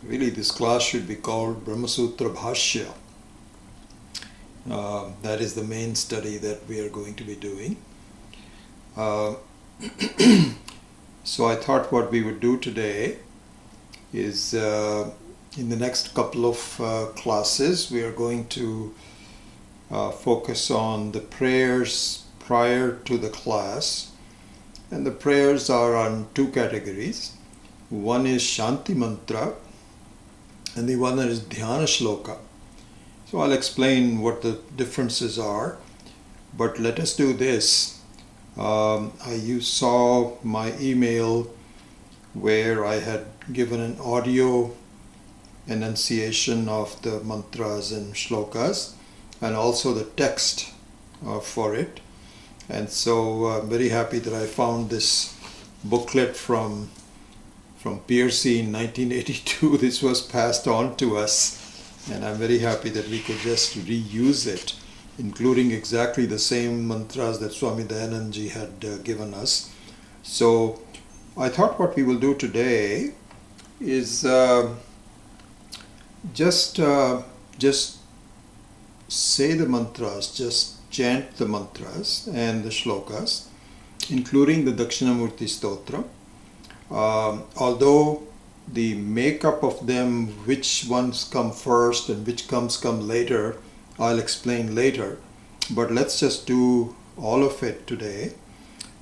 Really, this class should be called Brahma Sutra Bhashya. That is the main study that we are going to be doing. So I thought what we would do today is in the next couple of classes we are going to focus on the prayers prior to the class, and the prayers are on two categories. One is Shanti Mantra and the other is Dhyana Shloka. So I'll explain what the differences are, but let us do this. You saw my email where I had given an audio enunciation of the mantras and shlokas and also the text for it. And so I'm very happy that I found this booklet from Piercy in 1982. This was passed on to us, and I'm very happy that we could just reuse it, including exactly the same mantras that Swami Dayanandji had given us. So I thought what we will do today is just say the mantras, just chant the mantras and the shlokas, including the Dakshinamurti Stotra. Although the makeup of them, which ones come first and which come later, I'll explain later. But let's just do all of it today.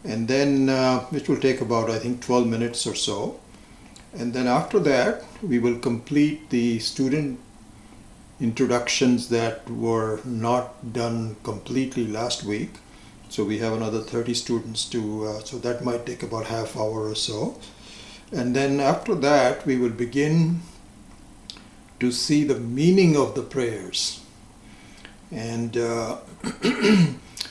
And then it will take about, I think, 12 minutes or so. And then after that, we will complete the student introductions that were not done completely last week. So we have another 30 students to, so that might take about half hour or so. And then after that, we will begin to see the meaning of the prayers. And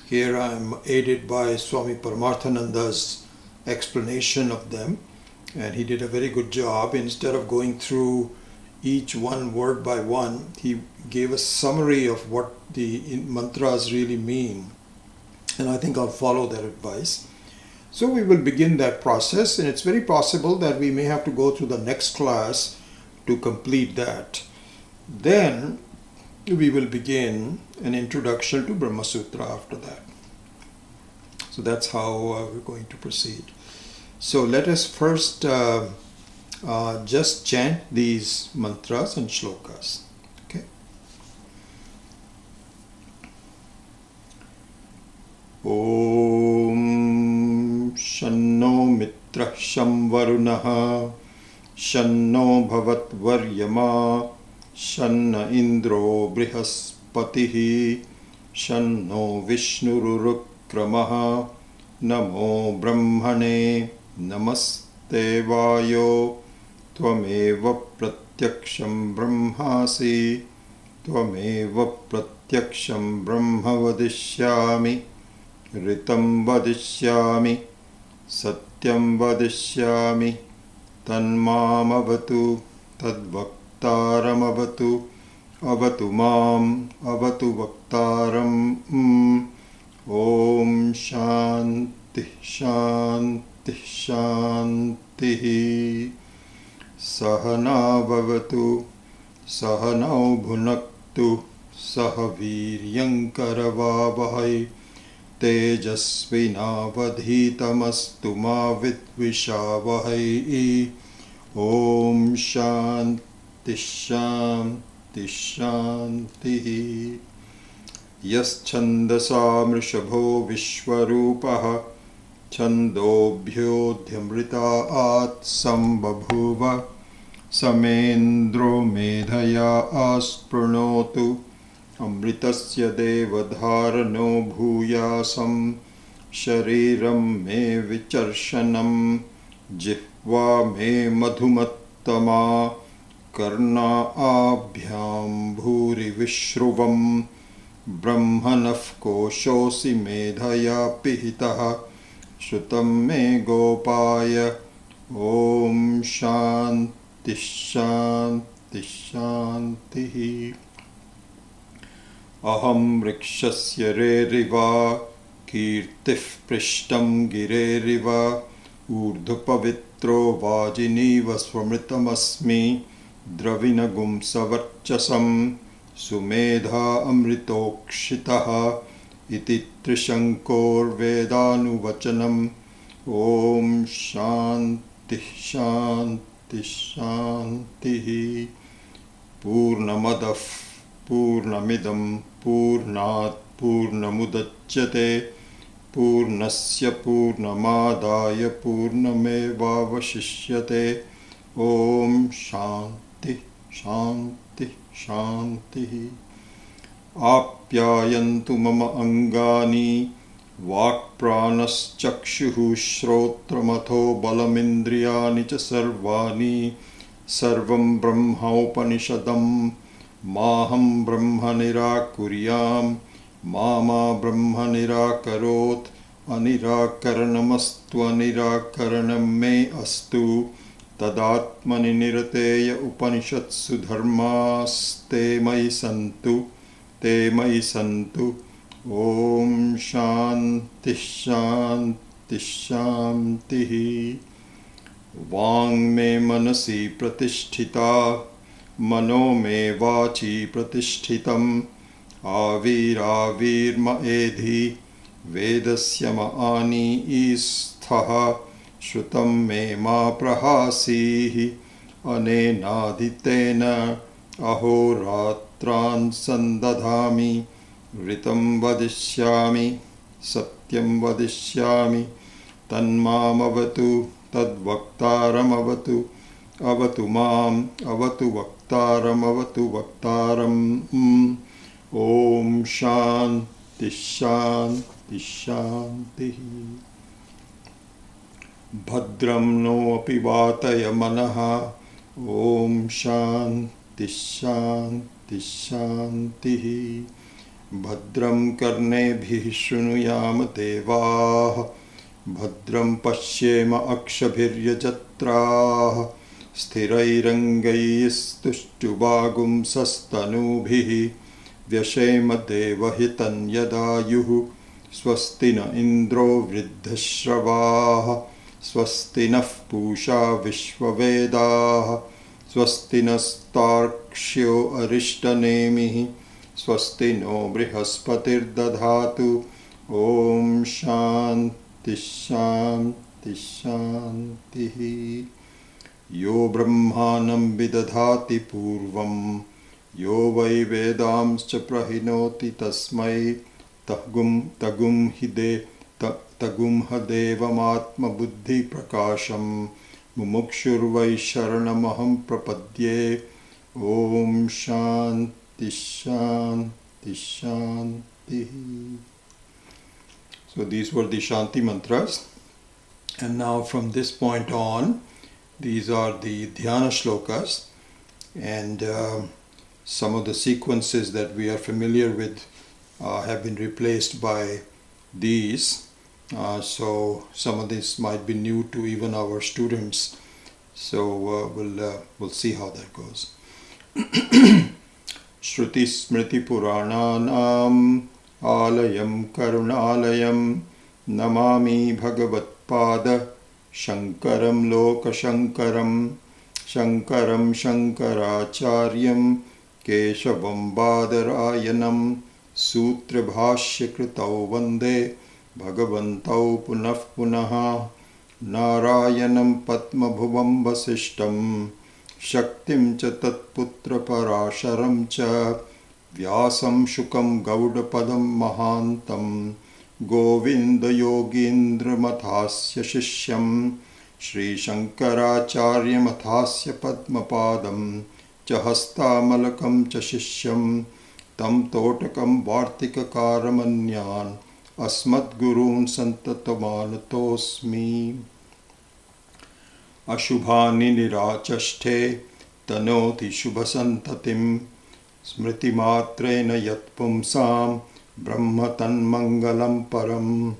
here I am aided by Swami Paramarthananda's explanation of them. And he did a very good job. Instead of going through each one word by one, he gave a summary of what the mantras really mean. And I think I'll follow that advice. So we will begin that process, and it's very possible that we may have to go through the next class to complete that. Then we will begin an introduction to Brahma Sutra after that. So that's how we're going to proceed. So let us first just chant these mantras and shlokas. Okay. Om Shanno Mitra Sham Varunaha Shanno Bhavat Varyama Shanna Indro Brihaspatihi Shanno Vishnurukramaha Namo Brahmane Namaste Vayo Tvameva Pratyaksham Brahmasi Tvameva Pratyaksham Brahma Vadishyami Ritam Vadishyami Satyam Vadishyami Tanmam Avatu Tadvaktaram Avatu Avatu Mam Avatu Vaktaram Om Shanti Shanti Shanti Sahana Bhavatu Sahanau Bhunaktu Sahaviryankaravavahai Tejasvinavadhitamastu ma vidvishavahai. Om Shanti Shanti Shanti. Yas chandasa mrishabho vishwarupaha chandobhyodhyamritaat sambabhuva samendro medhaya aspranotu amritasya devadharano bhuyasam shariram me vicharshanam jihva me madhumattama karna abhyam bhuri vishruvam brahmanaf koshosi medhaya pihitaha shrutam me gopaya. Om Shanti Shanti Shanti. Aham rikshasya reriva kirtif prishtam gireriva urdhupavitro vajiniva swamritamasmi द्रविणगुं सवर्चसं Sumedha अमृतोक्षितः इति त्रिशङ्कोर्वेदानुवचनम्। ॐ शान्तिः शान्तिः शान्तिः। पूर्णमदः पूर्णमिदं पूर्णात् पूर्णमुदच्यते पूर्णस्य पूर्णमादाय पूर्णमेवावशिष्यते। ॐ शान्ति शान्ति शान्तिः। आप्यायन्तु मम अङ्गानि वाक्प्राणश्चक्षुः श्रोत्रमथो बलमिन्द्रियाणि च सर्वाणि। सर्वं ब्रह्मोपनिषदं माहं ब्रह्म निराकुर्यां मा ब्रह्म निराकरोत्। अनिराकरणमस्तु अनिराकरणं मे अस्तु। तदात्मनि निरतेय उपनिषत्सु धर्मास्ते मयि सन्तु ते मयि सन्तु। ॐ शान्तिः शान्तिः शान्तिः। वाङ् मे मनसि प्रतिष्ठिता मनो मे वाचि प्रतिष्ठितम्। आविराविर्म एधि वेदस्य म आनीस्थः। श्रुतं मे मा प्रहासीः अनेनादितेन अहोरात्रान् सन्दधामि। ऋतं वदिष्यामि सत्यं वदिष्यामि तन्मामवतु तद्वक्तारमवतु। अवतु माम् अवतु वक्तारमवतु वक्तारम्। ॐ शान्तिः शान्तिः शान्तिः। भद्रं नोऽपि वातय मनः। ॐ शान्तिः शान्तिः शान्तिः। भद्रं कर्णेभिः शृणुयाम देवाः। भद्रं पश्येम अक्षभिर्यजत्राः। स्थिरैरङ्गैस्तुष्टुवागुंसस्तनूभिः व्यशेम देवहितं यदायुः। स्वस्ति न इन्द्रो वृद्धश्रवाः। स्वस्ति नः पूषा विश्ववेदाः। स्वस्ति नस्तार्क्ष्यो अरिष्टनेमिः। स्वस्ति नो बृहस्पतिर्दधातु। ॐ शान्तिः शान्तिः शान्तिः। यो ब्रह्मानं विदधाति पूर्वं यो वै वेदांश्च प्रहिणोति तस्मै तगुं ह देवमात्मबुद्धिप्रकाशं। मुमुक्षुर्वै शरणमहं प्रपद्ये। ॐ शान्तिः शान्तिः शान्तिः। So these were the Shanti Mantras, and now from this point on these are the Dhyana Shlokas, and some of the sequences that we are familiar with have been replaced by these. So some of this might be new to even our students. So we'll see how that goes. Shruti Smriti Purananam Alayam Karunalayam Namami Bhagavatpada Shankaram Lokashankaram Shankaram Shankaracharyam Keshavam Badarayanam Sutra Bhashya Kritau Vande Bhagavantau Punah Punaha Narayanam Padma Bhuvam Vasishtam Shaktim Cha Tatputra Parasharam Cha Vyasam Shukam Gaudapadam Mahantam Govinda Yogindra Mathasya Shishyam Shri Shankaracharya Mathasya Padmapadam Chahasta Malakam Cha Shishyam Tam Totakam Vartika Karamanyan Asmat Gurun Santatamanatosmi. Ashubhani Nirachashte Tanoti Shubhasantatim Smriti Matrena Yatpumsam Brahmatan Mangalam Param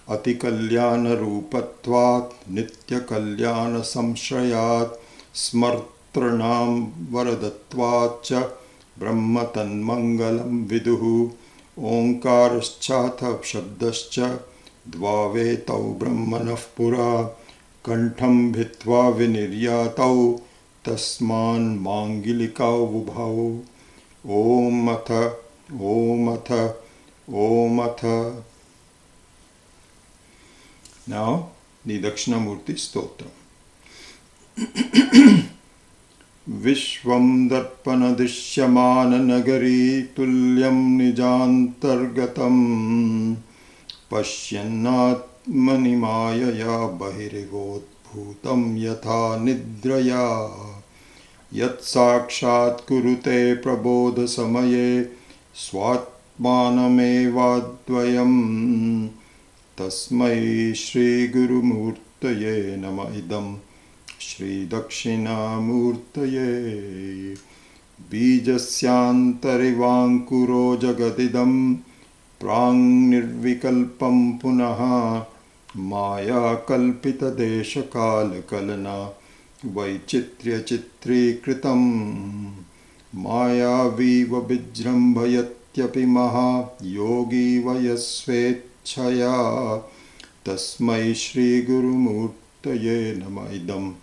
Atikalyana Rupatvat Nitya Kalyana Samshrayat Smartranam Varadatvacha Brahmatan Mangalam Viduhu Omkarschatha Shabdascha Dvavetau Brahmanah Pura Kantham Bhitva Viniryatau तस्मान् मांगलिकौ बुभौ Om Atha, Om Atha, Om Atha. Now, the Dakshinamurti Stotra. Vishvam Darpana Dishyamana Nagari Tulyam Nijantargatam Pashyannatmani Mayaya Bahirivot Bhutam Yatha Nidraya Yat Sakshat Kurute Prabodha Samaye Swatmanamevadvayam Tasmai Shri Guru Murtaye Nama Idam Shri Dakshina Murtaye Bijasyantarivankuro Jagadidam Prang Nirvikalpam Punaha Maya Kalpita Desha Kala Kalana Vaichitrya Chitri Kritam Maya Viva Vijrambhayatyapi Maha Yogi Vayasvechaya Tasmai Shri Guru Murtaye Nama Idam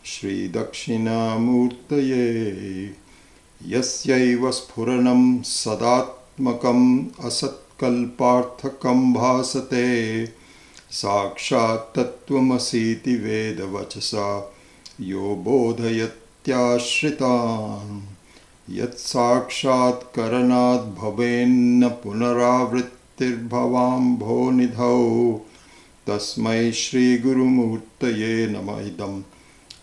Shri Dakshina Murtaye Yasyaiva Sphuranam Sadatmakam Asatkalparthakam Bhasate Sakshat Tattvamasiti Veda Vachasa Yo bodhayatyashritan Yat sakshat karanat bhavenna punaravrittir bhavam bho nidhau Tasmai Shri Guru Murtaye Nama Idam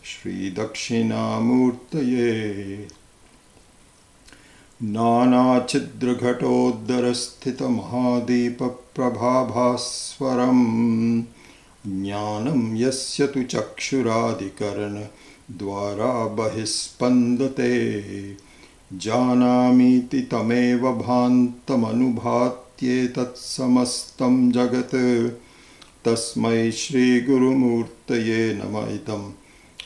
Shri Dakshina Murtaye Nana Chidra Ghatoddarasthita Mahadipa Prabhabhaswaram Jnanam Yasya Tu Chakshuradhikarana Dwara Bahispandate Janamiti Tameva Bhantam Anubhatye Tat Samastam Jagat Tasmai Shri Guru Murtaye Nama Idam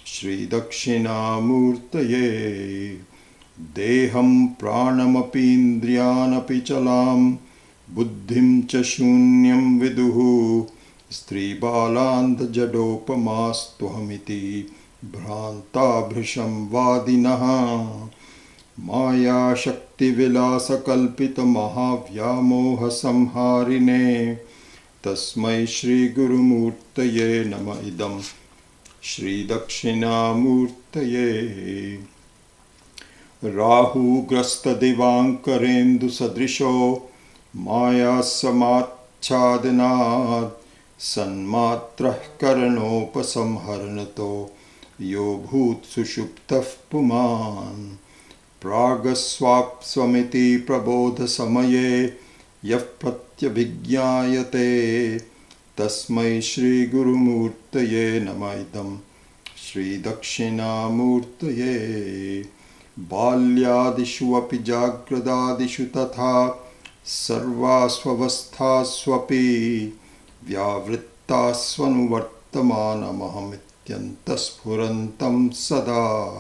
Shri Dakshina Murtaye Deham Pranamapi Indriyanapi Chalam Buddhim Cha Shunyam Viduhu Stri Balanda Jadopamastuhamiti Bhranta Bhrisham Vadinaha Maya Shakti Vilasa Kalpita Mahavyamoha Samharine Tasmai Shri Guru Murtaye Nama Idam Shri Dakshina Murtaye Rahu Grasta Divankarendu Sadrisho Maya Samachadinat Sanmatrah Karanopasamharanato Yo Bhut Sushuptaf Puman Pragaswap Swamiti Prabodha Samaye Yaf Pratyabhigyayate Tasmai Shri Guru Murtaye Nama Idam Shri Dakshina Murtaye Balyadishu api Jagradadishu Tatha Sarvasvavasthaswapi Vyavrittasvanuvartamanamahamityantsphurantam sada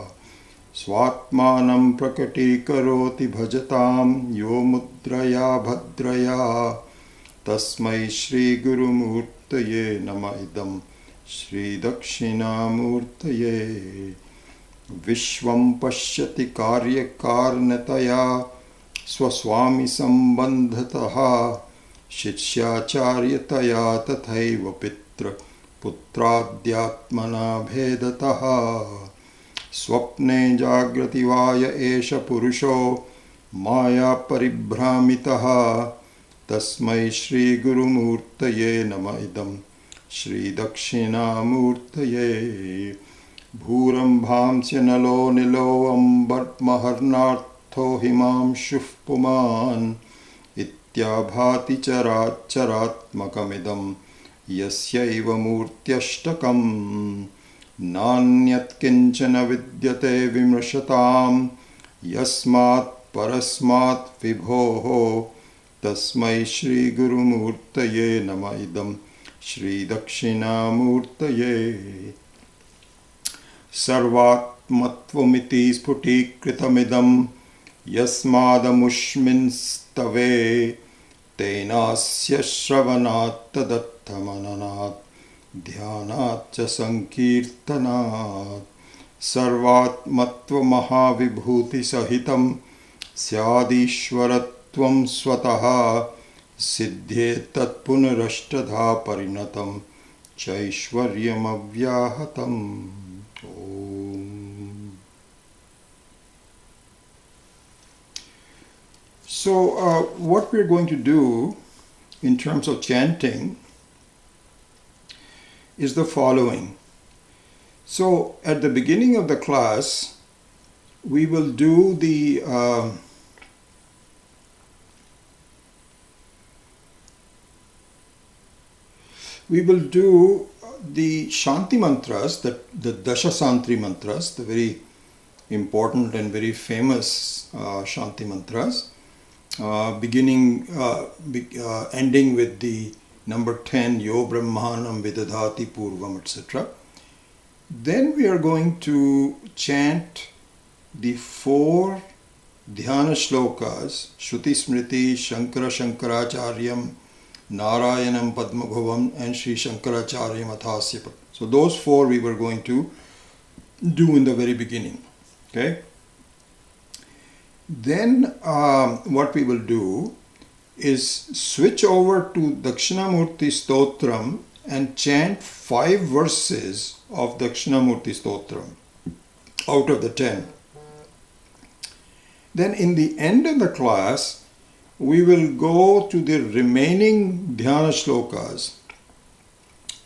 Swatmanam prakatikaroti bhajatam yo mudraya bhadraya Tasmai Shri Guru Murtaye Nama Idam Shri Dakshina Murtaye Vishvam Pashyati Karya Karnataya Swaswami Sambandhataha Shichyacharya tathaiva pitra putradhyatmana bhedataha Swapne jagrati vaya esha purusho maya paribhramitaha Tasmai Shri Guru Murtaye Nama Idam Shri Dakshina Murtaye Bhuram bhamsya nalo nilo ambar maharnartho himam shufpuman Ityabhati charat charatmakamidam yasyaiva murtyashtakam Nanyat kinchana vidyate vimrashatam Yasmat parasmat vibhoho Tasmai Shri Guru Murtaye Nama Idam Shri Dakshina Murtaye Sarvatmatvamiti sputikritamidam Yasmadamushminstave Tenasya shravanat tadathamananat Dhyanat cha sankirtanat sarvatmatva mahavibhuti sahitam syadishwaratvam swataha siddhe tat punarashtadha parinatam chaishwaryam avyahatam. Om. So what we're going to do in terms of chanting is the following. So at the beginning of the class, we will do the Shanti Mantras, the Dasha Santri Mantras, the very important and very famous Shanti Mantras, ending with the number 10, Yo Brahmanam Vidadhati Purvam, etc. Then we are going to chant the 4 Dhyana Shlokas, Shruti Smriti, Shankara Shankaracharyam, Narayanam Padmabhavam, and Sri Shankaracharyam Athasya. So those 4 we were going to do in the very beginning. Okay. Then what we will do is switch over to Dakshinamurti Stotram and chant 5 verses of Dakshinamurti Stotram out of the 10. Then in the end of the class, we will go to the remaining Dhyana Shlokas,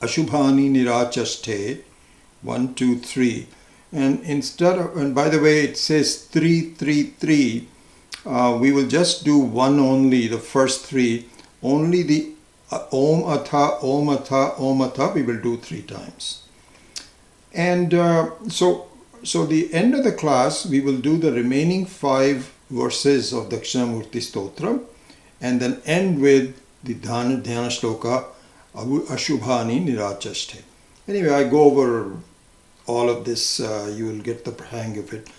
Ashubhani Nirachaste, 1, 2, 3. And by the way, it says 3, 3, 3. We will just do one only, the first 3. Only the Om Atha, Om Atha, Om Atha, we will do 3 times. And so the end of the class, we will do the remaining 5 verses of Dakshinamurti Stotram and then end with the Dhyana Shloka, Ashubhani Nirachaste. Anyway, I go over all of this, you will get the hang of it.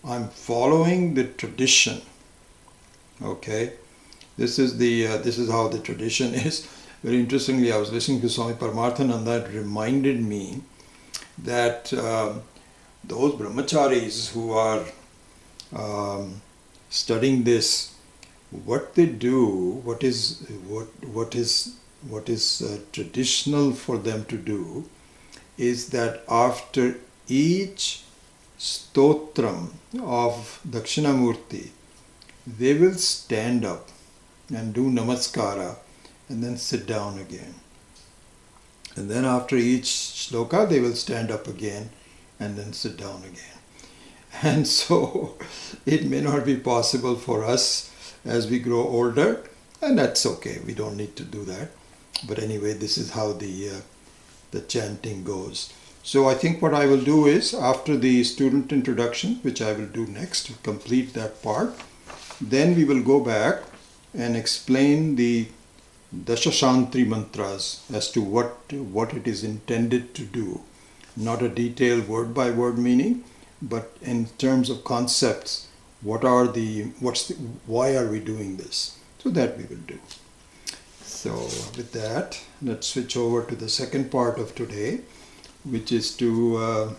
I'm following the tradition. Okay, this is how the tradition is. Very interestingly, I was listening to Swami Paramarthananda. It reminded me that those brahmacharis who are studying this, what they do, what is traditional for them to do, is that after each stotram of Dakshinamurti, they will stand up and do namaskara and then sit down again. And then after each shloka, they will stand up again and then sit down again. And so it may not be possible for us as we grow older, and that's okay. We don't need to do that. But anyway, this is how the chanting goes. So I think what I will do is, after the student introduction, which I will do next to complete that part, then we will go back and explain the Dasha Santri Mantras as to what it is intended to do. Not a detailed word by word meaning, but in terms of concepts, why are we doing this? So that we will do. So with that, let's switch over to the second part of today, which is to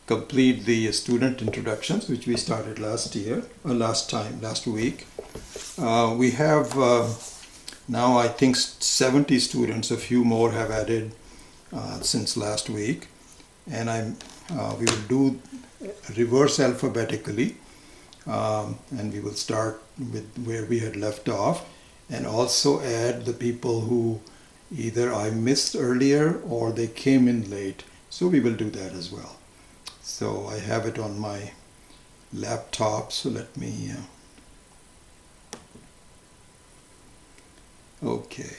complete the student introductions, which we started last week. We have now, I think, 70 students. A few more have added since last week, and we will do reverse alphabetically, and we will start with where we had left off, and also add the people who either I missed earlier or they came in late. So we will do that as well. So I have it on my laptop, so let me okay.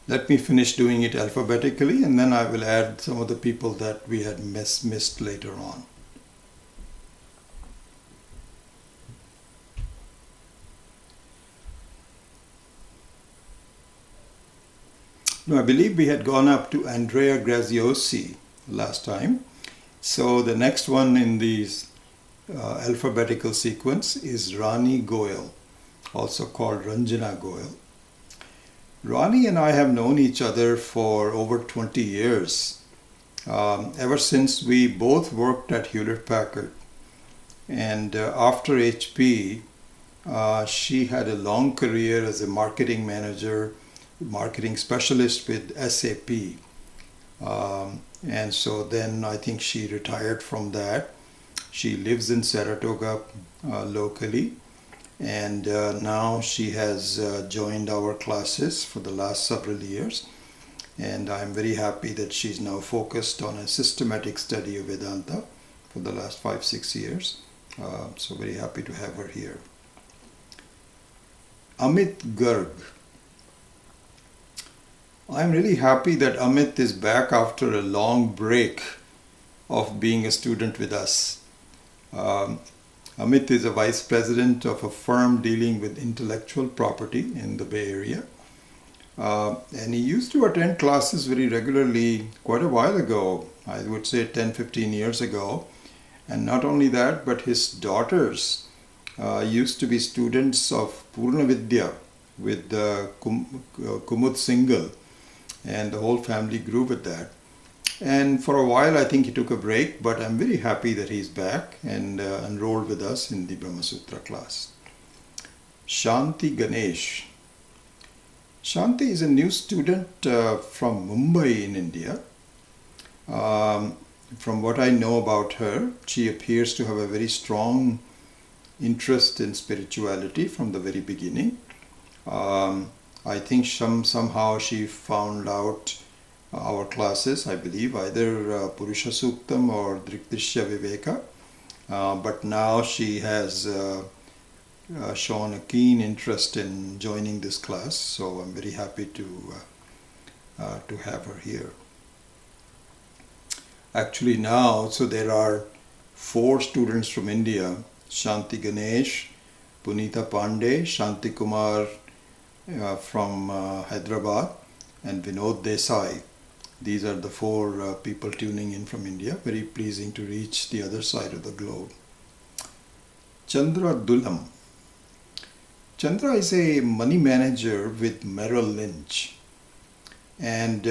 Let me finish doing it alphabetically, and then I will add some of the people that we had missed later on. No, I believe we had gone up to Andrea Graziosi last time. So the next one in the alphabetical sequence is Rani Goyal, also called Ranjana Goyal. Rani and I have known each other for over 20 years, ever since we both worked at Hewlett-Packard. And after HP, she had a long career as a marketing manager, marketing specialist with SAP. And so then I think she retired from that. She lives in Saratoga locally, and now she has joined our classes for the last several years. And I'm very happy that she's now focused on a systematic study of Vedanta for the last 5-6 years. So very happy to have her here. Amit Garg. I'm really happy that Amit is back after a long break of being a student with us. Amit is a vice president of a firm dealing with intellectual property in the Bay Area. And he used to attend classes very regularly quite a while ago, I would say 10-15 years ago. And not only that, but his daughters used to be students of Purna Vidya with Kumud Singhal, and the whole family grew with that. And for a while I think he took a break, but I'm very happy that he's back and enrolled with us in the Brahma Sutra class. Shanti Ganesh. Shanti is a new student from Mumbai in India. From what I know about her, she appears to have a very strong interest in spirituality from the very beginning. I think somehow she found out our classes, I believe, either Purusha Suktam or Drikdrishya Viveka. But now she has shown a keen interest in joining this class, so I'm very happy to have her here. Actually now, so there are 4 students from India: Shanti Ganesh, Punita Pandey, Shanti Kumar from Hyderabad, and Vinod Desai. These are the 4 people tuning in from India. Very pleasing to reach the other side of the globe. Chandra Dulam. Chandra is a money manager with Merrill Lynch. And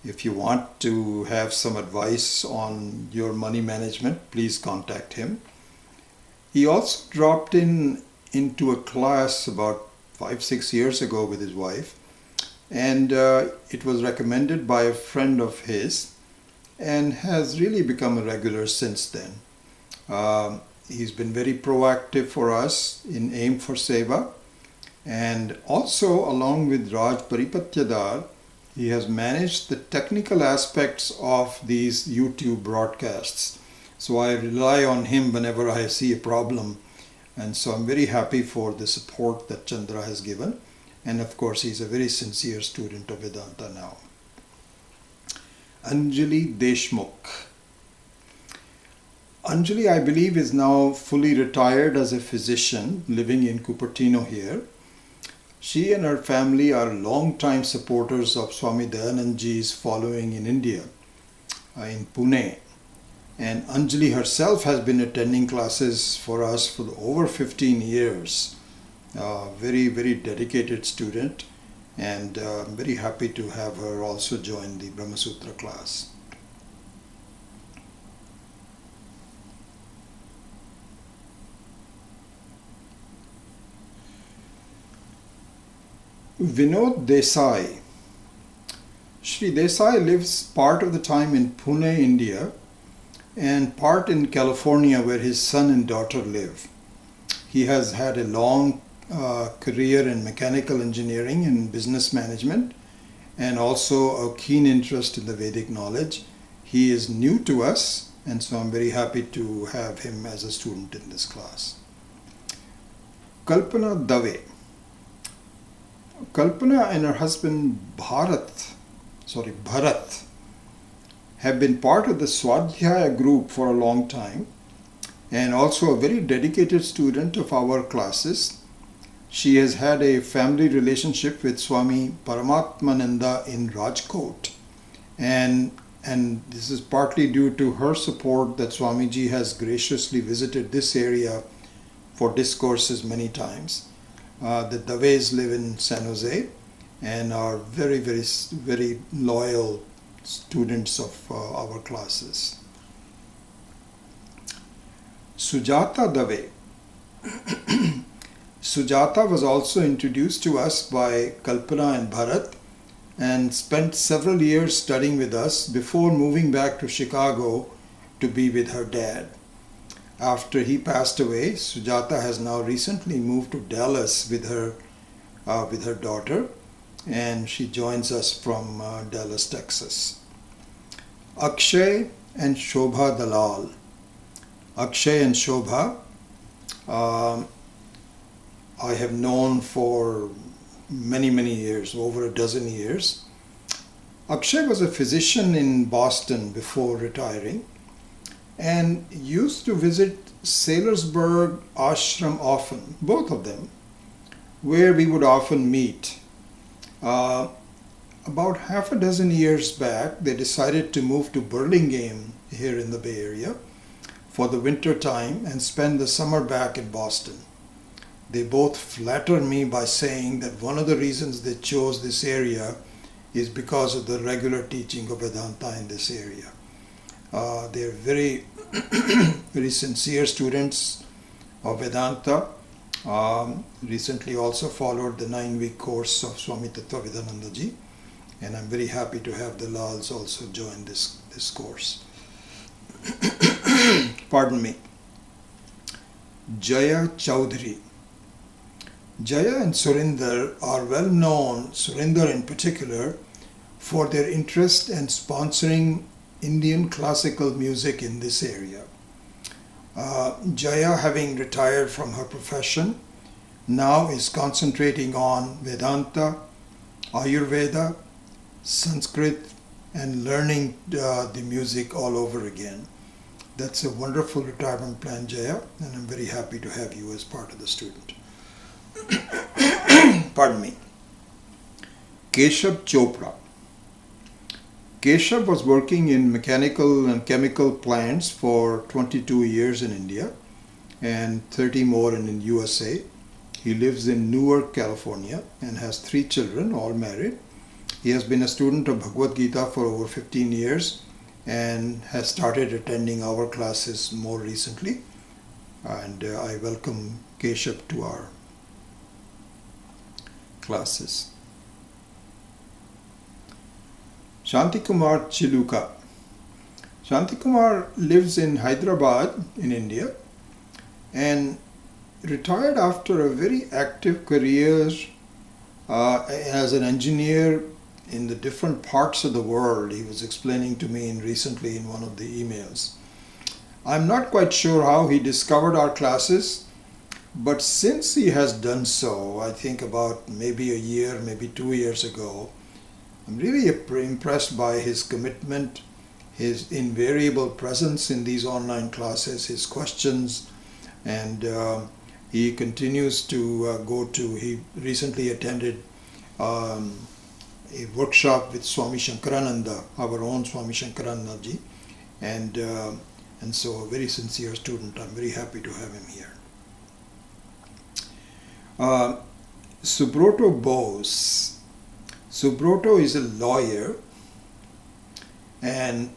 if you want to have some advice on your money management, please contact him. He also dropped into a class about 5-6 years ago with his wife, and it was recommended by a friend of his and has really become a regular since then. He's been very proactive for us in Aim for Seva, and also along with Raj Paripatyadar, he has managed the technical aspects of these YouTube broadcasts. So I rely on him whenever I see a problem. And so I'm very happy for the support that Chandra has given. And of course, he's a very sincere student of Vedanta now. Anjali Deshmook. Anjali, I believe, is now fully retired as a physician living in Cupertino here. She and her family are long-time supporters of Swami Dayanandji's following in India, in Pune. And Anjali herself has been attending classes for us for over 15 years. Very, very dedicated student, and I'm very happy to have her also join the Brahma Sutra class. Vinod Desai. Shri Desai lives part of the time in Pune, India, and part in California, where his son and daughter live. He has had a long career in mechanical engineering and business management, and also a keen interest in the Vedic knowledge. He is new to us, and so I'm very happy to have him as a student in this class. Kalpana Dave. Kalpana and her husband Bharat have been part of the Swadhyaya group for a long time, and also a very dedicated student of our classes. She has had a family relationship with Swami Paramatmananda in Rajkot, and this is partly due to her support that Swamiji has graciously visited this area for discourses many times. The Daves live in San Jose, and are very, very, very loyal students of our classes. Sujata Dave. Sujata was also introduced to us by Kalpana and Bharat and spent several years studying with us before moving back to Chicago to be with her dad. After he passed away, Sujata has now recently moved to Dallas with her daughter, and she joins us from Dallas, Texas. Akshay and Shobha Dalal. Akshay and Shobha I have known for many, many years, over a dozen years. Akshay was a physician in Boston before retiring and used to visit Saylorsburg Ashram often, both of them, where we would often meet. About half a dozen years back, they decided to move to Burlingame here in the Bay Area for the winter time and spend the summer back in Boston. They both flatter me by saying that one of the reasons they chose this area is because of the regular teaching of Vedanta in this area. They're very, very sincere students of Vedanta. Recently also followed the 9-week course of Swami Tattvavedanandaji, and I'm very happy to have the Lals also join this course. Pardon me. Jaya Chowdhury. Jaya and Surinder are well known, Surinder in particular, for their interest in sponsoring Indian classical music in this area. Jaya, having retired from her profession, now is concentrating on Vedanta, Ayurveda, Sanskrit, and learning the music all over again. That's a wonderful retirement plan, Jaya, and I'm very happy to have you as part of the student. Pardon me. Keshav Chopra. Keshav was working in mechanical and chemical plants for 22 years in India and 30 more in the USA. He lives in Newark, California and has 3 children, all married. He has been a student of Bhagavad Gita for over 15 years and has started attending our classes more recently. And I welcome Keshav to our classes. Shanti Kumar Chiluka. Shanti Kumar lives in Hyderabad in India and retired after a very active career as an engineer in the different parts of the world. He was explaining to me recently in one of the emails. I'm not quite sure how he discovered our classes, but since he has done so, I think about maybe a year, maybe 2 years ago, I'm really impressed by his commitment, his invariable presence in these online classes, his questions, and he continues to he recently attended a workshop with Swami Shankarananda, our own Swami Shankarananda ji, and so a very sincere student. I'm very happy to have him here. Subroto Bose. Subroto is a lawyer and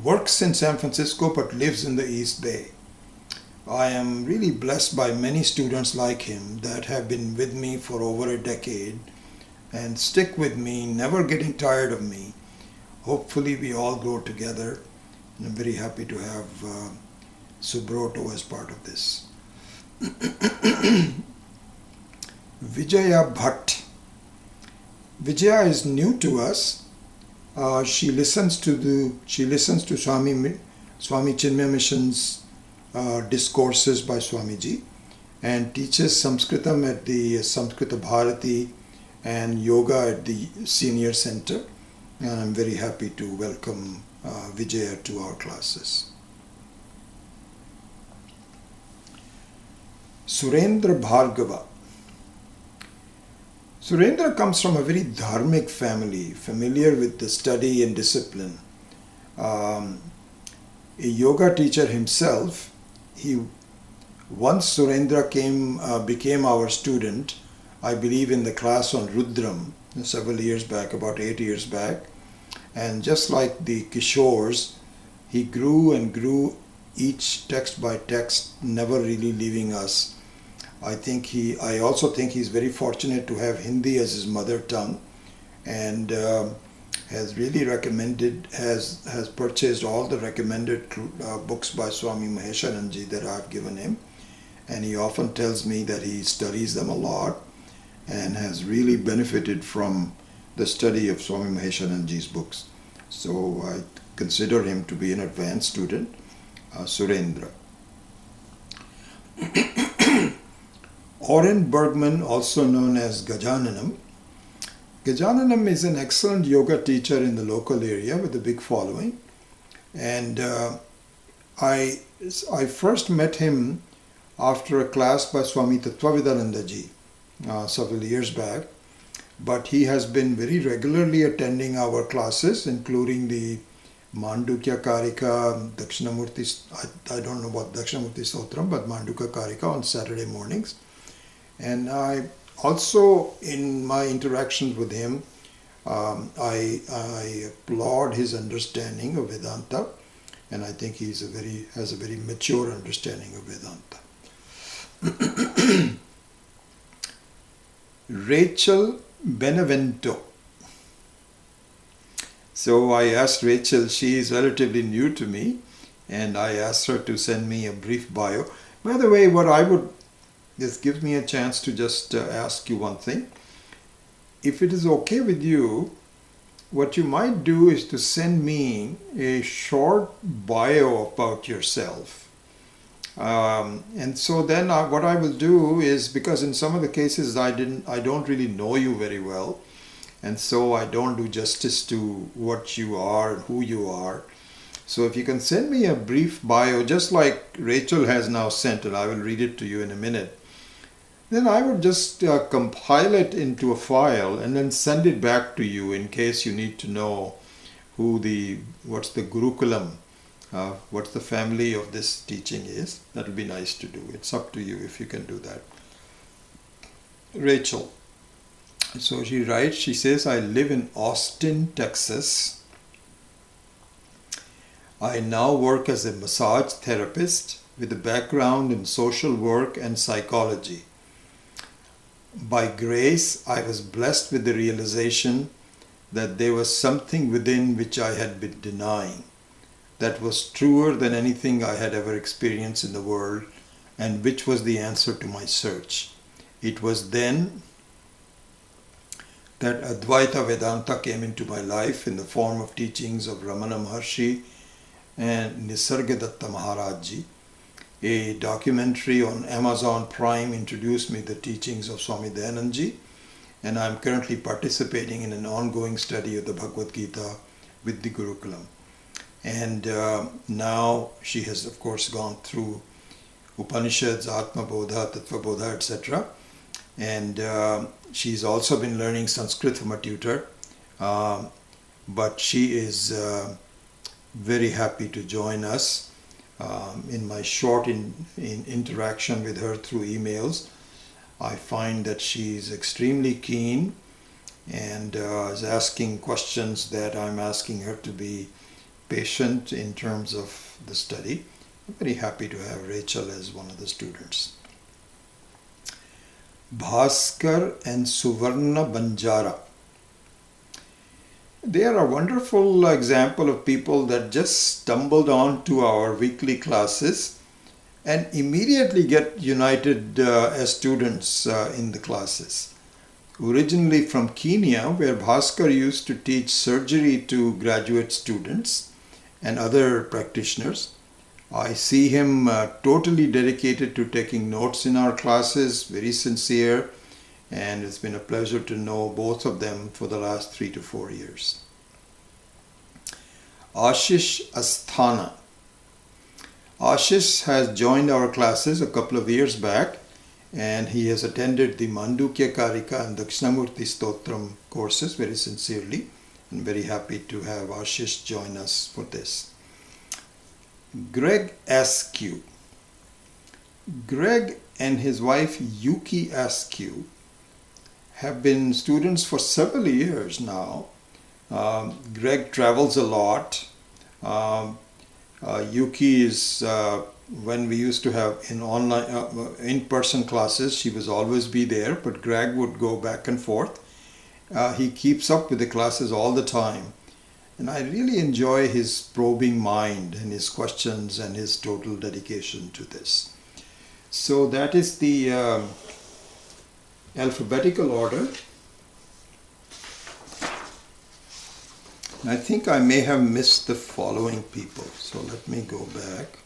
works in San Francisco but lives in the East Bay. I am really blessed by many students like him that have been with me for over a decade and stick with me, never getting tired of me. Hopefully we all grow together, and I'm very happy to have Subroto as part of this. Vijaya Bhatt. Vijaya is new to us. She listens to Swami Chinmaya Mission's discourses by Swamiji and teaches Sanskritam at the Samskrita Bharati and yoga at the Senior Center. And I'm very happy to welcome Vijaya to our classes. Surendra Bhargava. Surendra comes from a very dharmic family, familiar with the study and discipline. A yoga teacher himself, once Surendra became our student, I believe in the class on Rudram, several years back, about 8 years back. And just like the Kishores, he grew and grew each text by text, never really leaving us. I also think he's very fortunate to have Hindi as his mother tongue, and has really has purchased all the recommended books by Swami Mahesharanji that I've given him. And he often tells me that he studies them a lot and has really benefited from the study of Swami Mahesharanji's books. So I consider him to be an advanced student, Surendra. Oren Bergman, also known as Gajananam. Gajananam is an excellent yoga teacher in the local area with a big following. And I first met him after a class by Swami Tattvavidanandaji several years back. But he has been very regularly attending our classes, including the Mandukya Karika, Dakshinamurti, I don't know about Dakshinamurti Stotram, but Mandukya Karika on Saturday mornings. And I also, in my interactions with him, I applaud his understanding of Vedanta, and I think he has a very mature understanding of Vedanta. Rachel Benevento. So I asked Rachel, she is relatively new to me, and I asked her to send me a brief bio. By the way, this gives me a chance to just ask you one thing. If it is okay with you, what you might do is to send me a short bio about yourself. And so then what I will do is, because in some of the cases I don't really know you very well, and so I don't do justice to what you are and who you are. So if you can send me a brief bio, just like Rachel has now sent, and I will read it to you in a minute, then I would just compile it into a file and then send it back to you in case you need to know what's the Gurukulam, what the family of this teaching is. That will be nice to do. It's up to you if you can do that. Rachel. So she writes, she says, I live in Austin, Texas. I now work as a massage therapist with a background in social work and psychology. By grace, I was blessed with the realization that there was something within which I had been denying, that was truer than anything I had ever experienced in the world, and which was the answer to my search. It was then that Advaita Vedanta came into my life in the form of teachings of Ramana Maharshi and Nisargadatta Maharajji. A documentary on Amazon Prime introduced me to the teachings of Swami Dayanandji, and I am currently participating in an ongoing study of the Bhagavad Gita with the Gurukulam. And now she has, of course, gone through Upanishads, Atma Bodha, Tattva Bodha, etc. And she's also been learning Sanskrit from a tutor, but she is very happy to join us. In my short interaction with her through emails, I find that she's extremely keen and is asking questions that I'm asking her to be patient in terms of the study. I'm very happy to have Rachel as one of the students. Bhaskar and Suvarna Banjara. They are a wonderful example of people that just stumbled on to our weekly classes and immediately get united as students in the classes. Originally from Kenya, where Bhaskar used to teach surgery to graduate students and other practitioners. I see him totally dedicated to taking notes in our classes, very sincere, and it's been a pleasure to know both of them for the last 3 to 4 years. Ashish Asthana. Ashish has joined our classes a couple of years back, and he has attended the Mandukya Karika and Dakshinamurti Stotram courses very sincerely. I'm very happy to have Ashish join us for this. Greg Askew. Greg and his wife Yuki Askew have been students for several years now. Greg travels a lot. Yuki is, when we used to have in-person classes, she was always be there, but Greg would go back and forth. He keeps up with the classes all the time. And I really enjoy his probing mind and his questions and his total dedication to this. So that is the alphabetical order. I think I may have missed the following people. So let me go back.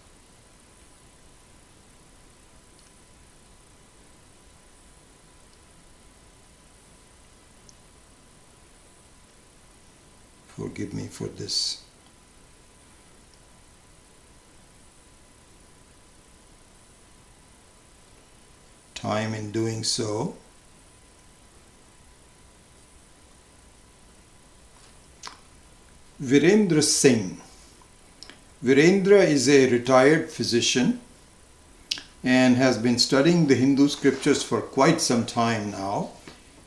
Forgive me for this. Time in doing so. Virendra Singh. Virendra is a retired physician and has been studying the Hindu scriptures for quite some time now.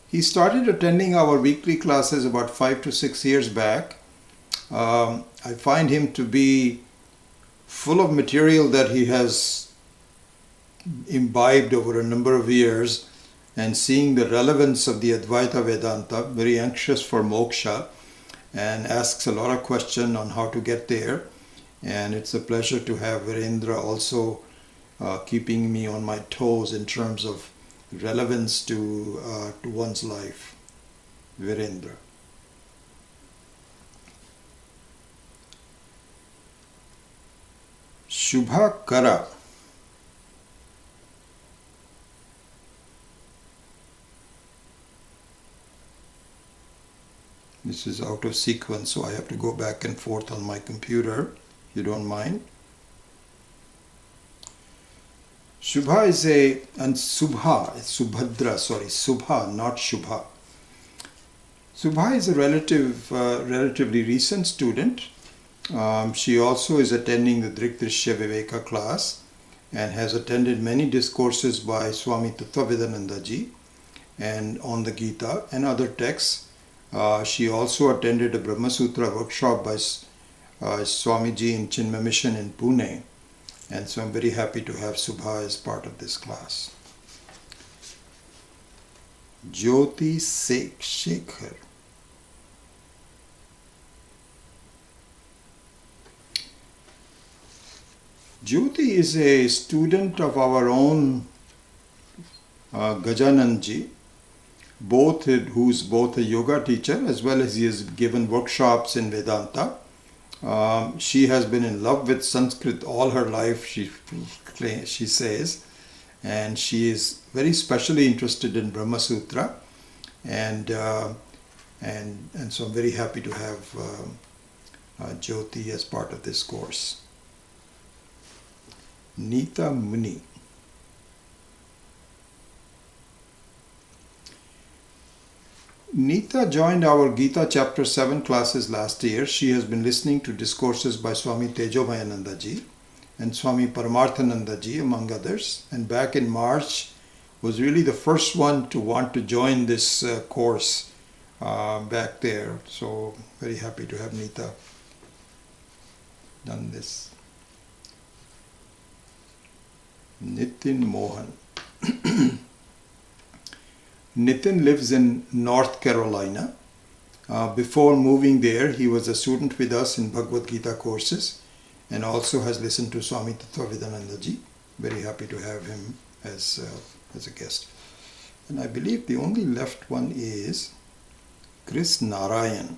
He started attending our weekly classes about 5 to 6 years back. I find him to be full of material that he has imbibed over a number of years, and seeing the relevance of the Advaita Vedanta, very anxious for moksha, and asks a lot of questions on how to get there. And it's a pleasure to have Virendra also keeping me on my toes in terms of relevance to one's life. Virendra. Shubha Kara. This is out of sequence, so I have to go back and forth on my computer, if you don't mind. Shubha is and Subha, Subhadra, Subha, not Shubha. Subha is a relatively recent student. She also is attending the Drikdrishya Viveka class and has attended many discourses by Swami Tattvavedananda ji and on the Gita and other texts. She also attended a Brahma Sutra workshop by Swamiji in Chinmay Mission in Pune. And so I'm very happy to have Subha as part of this class. Jyoti Shekhar. Jyoti is a student of our own Gajananji, who's both a yoga teacher as well as he has given workshops in Vedanta. She has been in love with Sanskrit all her life, she says, and she is very specially interested in Brahma Sutra, and so I'm very happy to have Jyoti as part of this course. Nita Muni. Nita joined our Gita chapter 7 classes last year. She has been listening to discourses by Swami Tejomayananda ji and Swami Paramarthananda ji, among others. And back in March was really the first one to want to join this course back there. So very happy to have Nita done this. Nitin Mohan. Nitin lives in North Carolina. Before moving there, he was a student with us in Bhagavad Gita courses and also has listened to Swami Tattvavedananda ji. Very happy to have him as a guest. And I believe the only left one is Chris Narayan.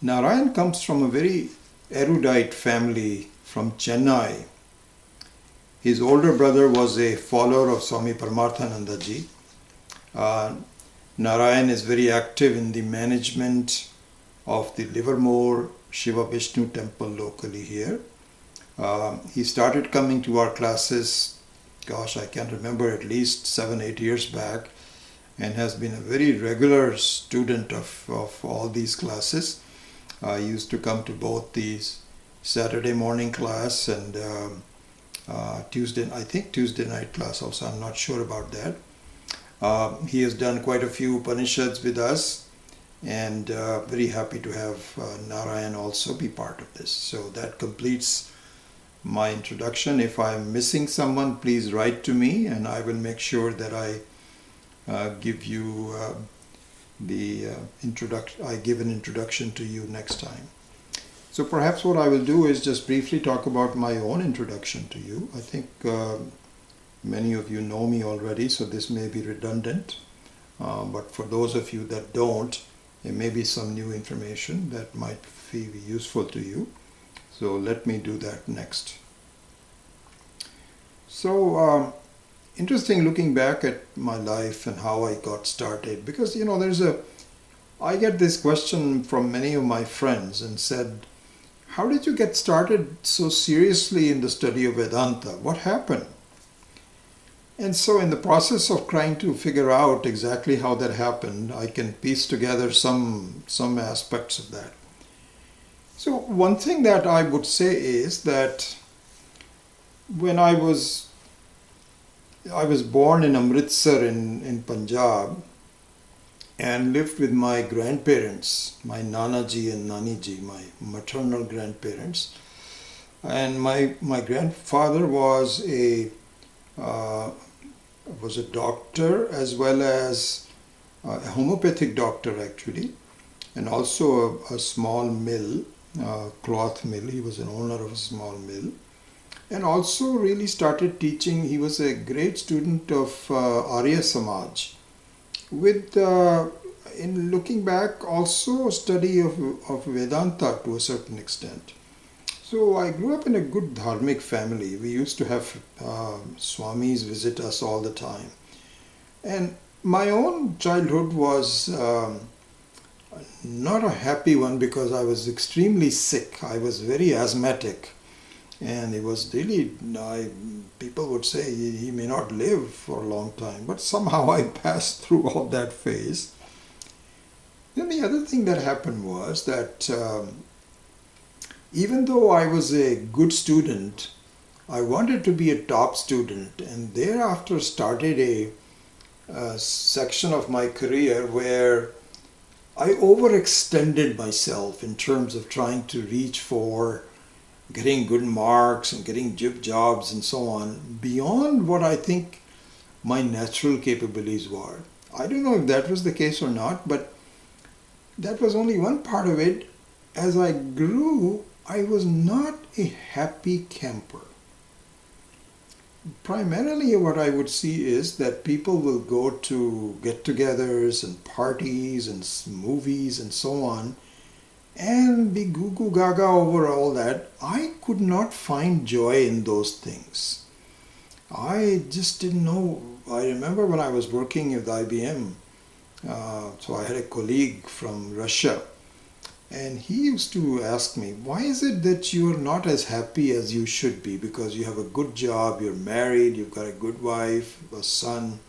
Narayan comes from a very erudite family from Chennai. His older brother was a follower of Swami Paramarthananda ji. Narayan is very active in the management of the Livermore Shiva Vishnu temple locally here. He started coming to our classes, I can't remember, at least 7-8 years back, and has been a very regular student of all these classes. He used to come to both these Saturday morning class and Tuesday night class also. I'm not sure about that. He has done quite a few Upanishads with us, and very happy to have Narayan also be part of this. So that completes my introduction. If I'm missing someone, please write to me and I will make sure that I give you the introduction. I give an introduction to you next time. So perhaps what I will do is just briefly talk about my own introduction to you. I think many of you know me already, so this may be redundant. But for those of you that don't, there may be some new information that might be useful to you. So let me do that next. So interesting looking back at my life and how I got started, because I get this question from many of my friends and said, how did you get started so seriously in the study of Vedanta? What happened? And so in the process of trying to figure out exactly how that happened, I can piece together some aspects of that. So one thing that I would say is that when I was born in Amritsar in Punjab and lived with my grandparents, my Nanaji and Naniji, my maternal grandparents. And my grandfather was a doctor as well as a homeopathic doctor actually, and also a small mill, cloth mill. He was an owner of a small mill, and also really started teaching. He was a great student of Arya Samaj, with in looking back also a study of Vedanta to a certain extent. So I grew up in a good dharmic family. We used to have Swamis visit us all the time. And my own childhood was not a happy one because I was extremely sick. I was very asthmatic. And it was really, people would say he may not live for a long time. But somehow I passed through all that phase. Then the other thing that happened was that even though I was a good student, I wanted to be a top student, and thereafter started a section of my career where I overextended myself in terms of trying to reach for getting good marks and getting jobs and so on, beyond what I think my natural capabilities were. I don't know if that was the case or not, but that was only one part of it. As I grew, I was not a happy camper. Primarily what I would see is that people will go to get-togethers and parties and movies and so on and be goo-goo gaga over all that. I could not find joy in those things. I just didn't know. I remember when I was working with IBM, so I had a colleague from Russia, and he used to ask me, why is it that you are not as happy as you should be? Because you have a good job, you're married, you've got a good wife, a son.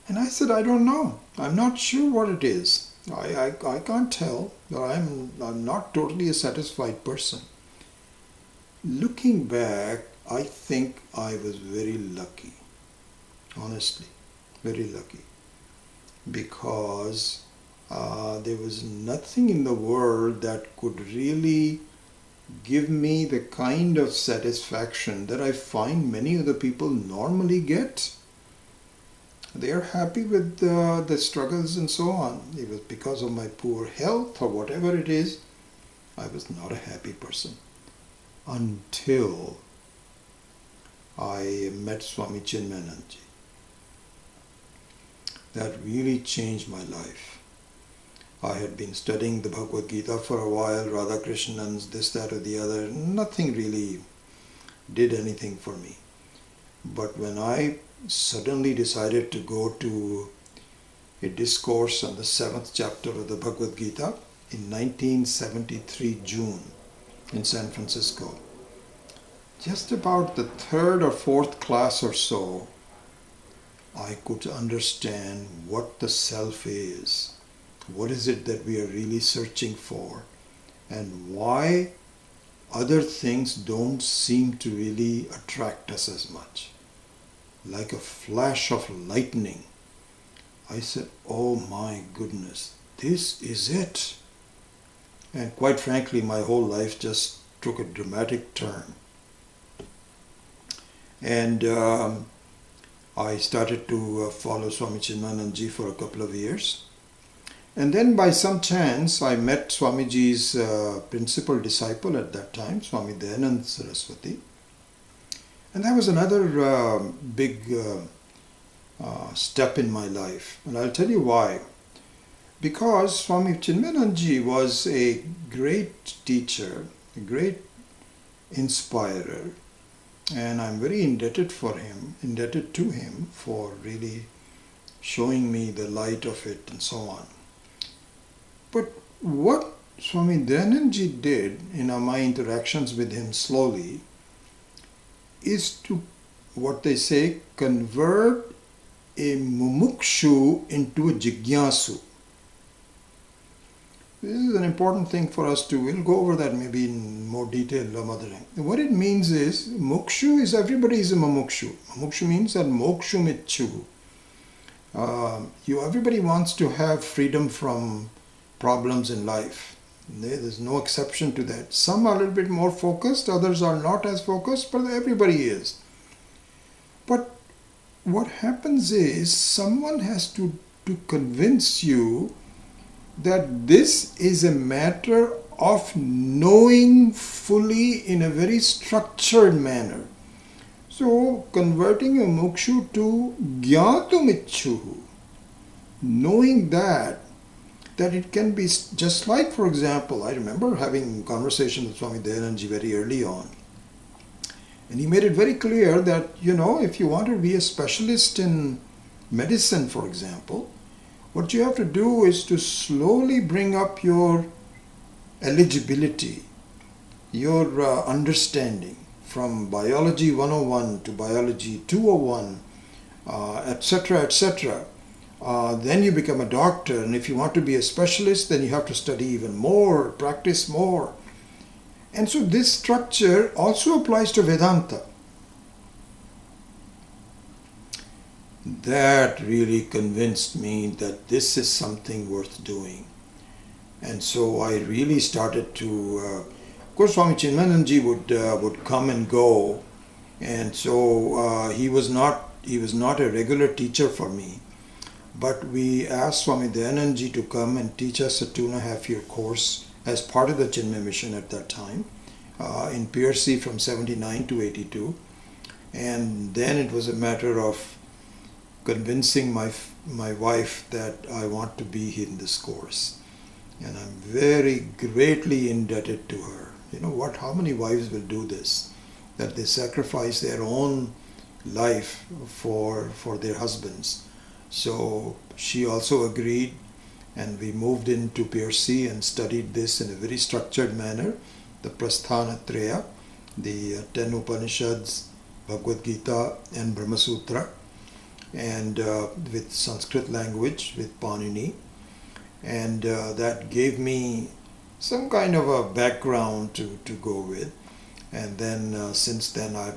And I said, I don't know. I'm not sure what it is. I can't tell, but I'm not totally a satisfied person. Looking back, I think I was very lucky. Honestly, very lucky. Because there was nothing in the world that could really give me the kind of satisfaction that I find many other people normally get. They are happy with the struggles and so on. It was because of my poor health or whatever it is. I was not a happy person until I met Swami Chinmayananji. That really changed my life. I had been studying the Bhagavad Gita for a while, Radha Krishnan's, this, that or the other. Nothing really did anything for me. But when I suddenly decided to go to a discourse on the 7th chapter of the Bhagavad Gita in 1973 June in San Francisco, just about the 3rd or 4th class or so, I could understand what the self is. What is it that we are really searching for? And why other things don't seem to really attract us as much. Like a flash of lightning, I said, oh my goodness, this is it. And quite frankly, my whole life just took a dramatic turn. And I started to follow Swami Chinmananji for a couple of years. And then by some chance, I met Swamiji's principal disciple at that time, Swami Dayanand Saraswati. And that was another big step in my life. And I'll tell you why. Because Swami Chinmananji was a great teacher, a great inspirer. And I'm very indebted to him for really showing me the light of it and so on. But what Swami Dayanandji did in my interactions with him slowly is to, what they say, convert a mumukshu into a jigyasu. This is an important thing for us to, we'll go over that maybe in more detail some other time. What it means is, mukshu is, everybody is a mumukshu. Mumukshu means that mokshum ichu. Everybody wants to have freedom from problems in life. There's no exception to that. Some are a little bit more focused, others are not as focused, but everybody is. But what happens is, someone has to convince you that this is a matter of knowing fully in a very structured manner. So, converting a mukshu to gyatumichuhu, knowing that it can be just like, for example, I remember having a conversation with Swami Dayanandji very early on. And he made it very clear that, if you want to be a specialist in medicine, for example, what you have to do is to slowly bring up your eligibility, your understanding from biology 101 to biology 201, etc., etc. Then you become a doctor, and if you want to be a specialist, then you have to study even more, practice more. And so this structure also applies to Vedanta. That really convinced me that this is something worth doing. And so I really started to, of course Swami Chinmananji would come and go, and so he was not a regular teacher for me. But we asked Swami Dayanandji to come and teach us a 2.5-year course as part of the Chinmay mission at that time, in Piercy from 79 to 82. And then it was a matter of convincing my wife that I want to be in this course. And I'm very greatly indebted to her. How many wives will do this? That they sacrifice their own life for their husbands. So she also agreed, and we moved into Piercy and studied this in a very structured manner. The Prasthanatraya, the 10 Upanishads, Bhagavad Gita and Brahma Sutra, and with Sanskrit language, with Panini. And that gave me some kind of a background to go with. And then since then I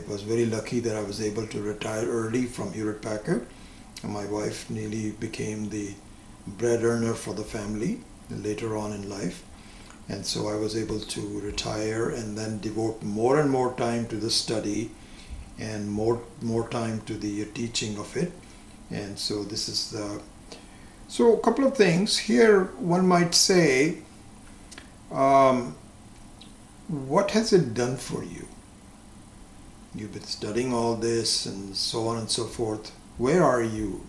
was very lucky that I was able to retire early from Hewlett Packard. And my wife nearly became the bread earner for the family later on in life. And so I was able to retire and then devote more and more time to the study and more time to the teaching of it. And so this is so a couple of things here. One might say, what has it done for you? You've been studying all this and so on and so forth. Where are you?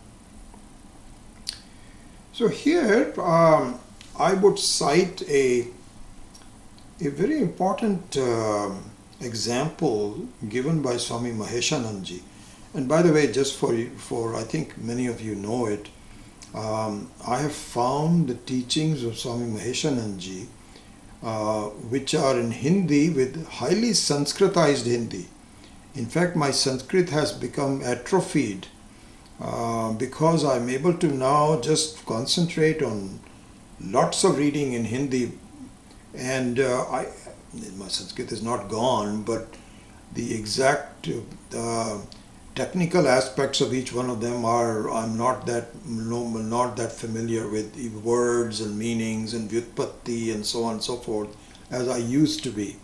So here I would cite a very important example given by Swami Maheshanandji. And by the way, just for I think many of you know it, I have found the teachings of Swami Maheshanandji which are in Hindi with highly Sanskritized Hindi. In fact, my Sanskrit has become atrophied because I'm able to now just concentrate on lots of reading in Hindi And my Sanskrit is not gone, but the exact technical aspects of each one of them I'm not that familiar with words and meanings and vyutpatti and so on and so forth as I used to be,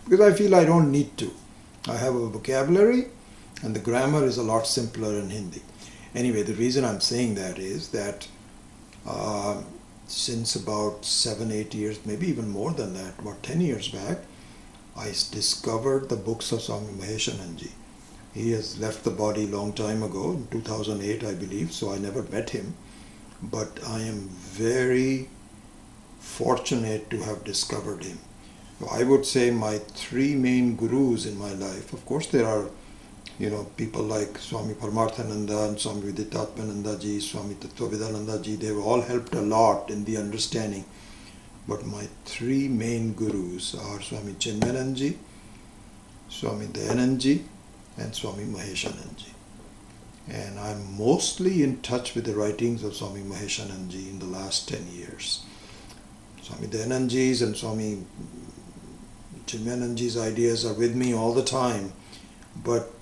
because I feel I don't need to. I have a vocabulary and the grammar is a lot simpler in Hindi. Anyway, the reason I'm saying that is that since about 7-8 years, maybe even more than that, about 10 years back, I discovered the books of Swami Maheshananji. He has left the body a long time ago, in 2008 I believe, so I never met him. But I am very fortunate to have discovered him. So I would say my three main gurus in my life, of course there are people like Swami Paramarthananda and Swami Viditatmananda ji, Swami Tattvavidananda ji, they've all helped a lot in the understanding. But my three main gurus are Swami Chinmayanand, Swami Dayanand and Swami Maheshananji. And I'm mostly in touch with the writings of Swami Maheshananji in the last 10 years. Swami Dayanandji's and Swami Chinmayanandji's ideas are with me all the time, but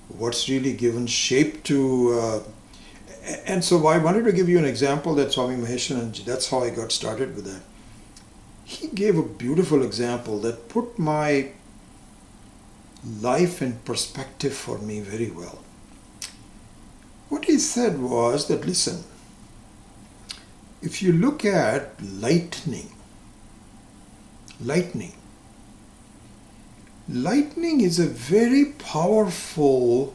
what's really given shape to and so I wanted to give you an example that Swami Maheshananji, that's how I got started with that. He gave a beautiful example that put my life in perspective for me very well. What he said was that, listen, if you look at lightning is a very powerful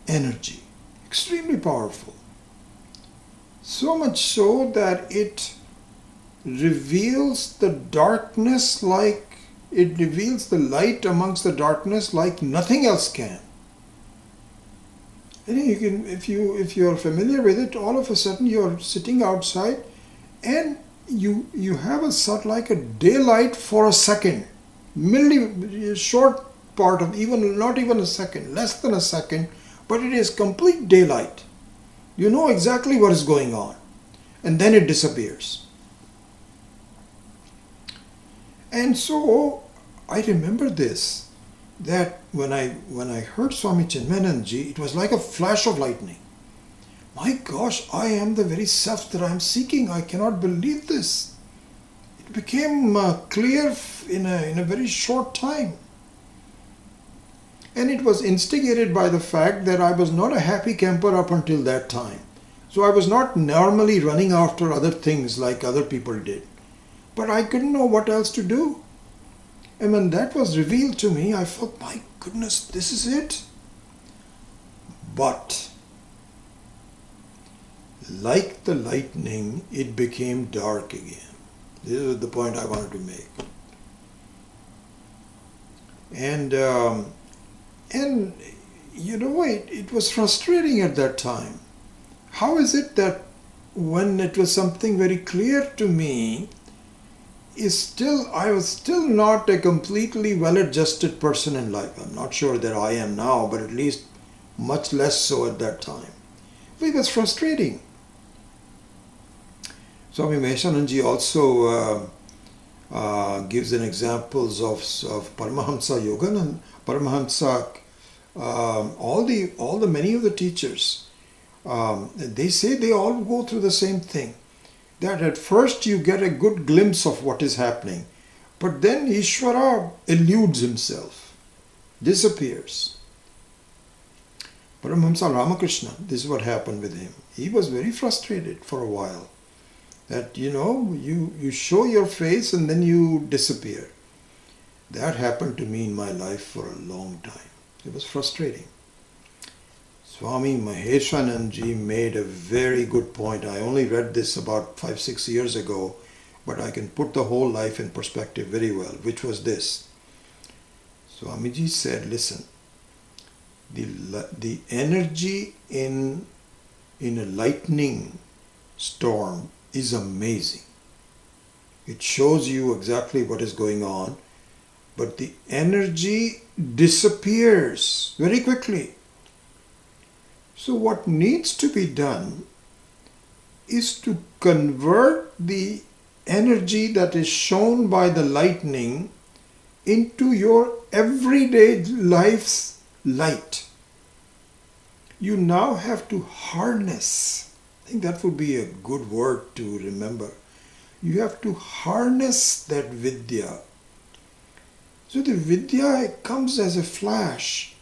energy, extremely powerful. So much so that it reveals the darkness it reveals the light amongst the darkness like nothing else can. And you can, if you're familiar with it, all of a sudden you're sitting outside and you have a sort like a daylight for a second, short part of not even a second, less than a second, but it is complete daylight. You know exactly what is going on, and then it disappears. And so I remember this, that when I heard Swami Chinmayanandji, it was like a flash of lightning. My gosh, I am the very self that I am seeking. I cannot believe this. It became clear in a very short time. And it was instigated by the fact that I was not a happy camper up until that time. So I was not normally running after other things like other people did. But I couldn't know what else to do. And when that was revealed to me, I thought, my goodness, this is it. But like the lightning, it became dark again. This is the point I wanted to make. And it was frustrating at that time. How is it that when it was something very clear to me, I was still not a completely well-adjusted person in life. I'm not sure that I am now, but at least much less so at that time. It was frustrating. Swami Maheshananji also gives an examples of Paramahamsa Yogananda, Paramahamsa, many of the teachers. They say they all go through the same thing. That at first you get a good glimpse of what is happening, but then Ishvara eludes himself, disappears. Paramahamsa Ramakrishna, this is what happened with him. He was very frustrated for a while. That, you show your face and then you disappear. That happened to me in my life for a long time. It was frustrating. Swami Maheshananji made a very good point. I only read this about 5-6 years ago, but I can put the whole life in perspective very well, which was this. Swamiji said, listen, the energy in a lightning storm is amazing. It shows you exactly what is going on, but the energy disappears very quickly. So what needs to be done is to convert the energy that is shown by the lightning into your everyday life's light. You now have to harness. I think that would be a good word to remember. You have to harness that vidya. So the vidya comes as a flash,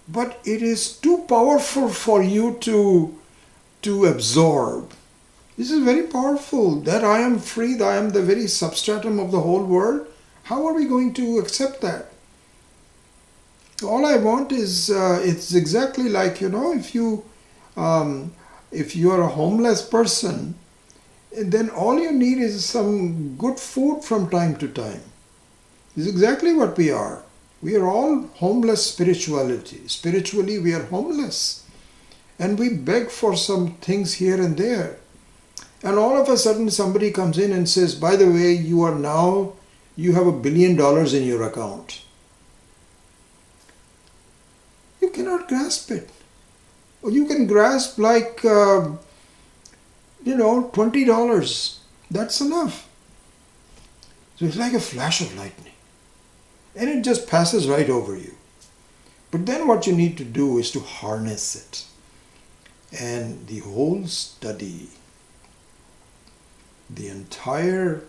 but it is too powerful for you to absorb. This is very powerful, that I am free, that I am the very substratum of the whole world. How are we going to accept that? All I want is, it's exactly like, if you are a homeless person, then all you need is some good food from time to time. This is exactly what we are. We are all homeless spirituality. Spiritually, we are homeless. And we beg for some things here and there. And all of a sudden somebody comes in and says, by the way, you have $1 billion in your account. You cannot grasp it. Or you can grasp like, $20. That's enough. So it's like a flash of lightning. And it just passes right over you. But then what you need to do is to harness it. And the whole study, the entire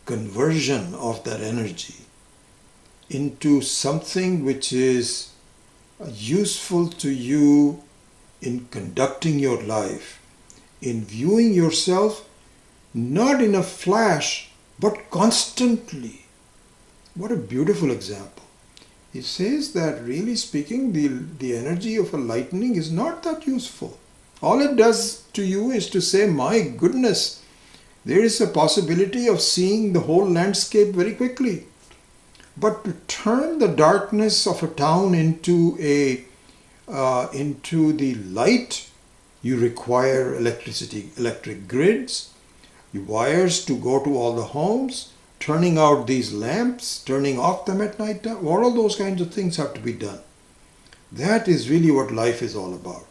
conversion of that energy into something which is useful to you in conducting your life, in viewing yourself not in a flash but constantly. What a beautiful example. It says that really speaking, the energy of a lightning is not that useful. All it does to you is to say, my goodness, there is a possibility of seeing the whole landscape very quickly. But to turn the darkness of a town into the light, you require electricity, electric grids, wires to go to all the homes, turning out these lamps, turning off them at night time. All of those kinds of things have to be done. That is really what life is all about.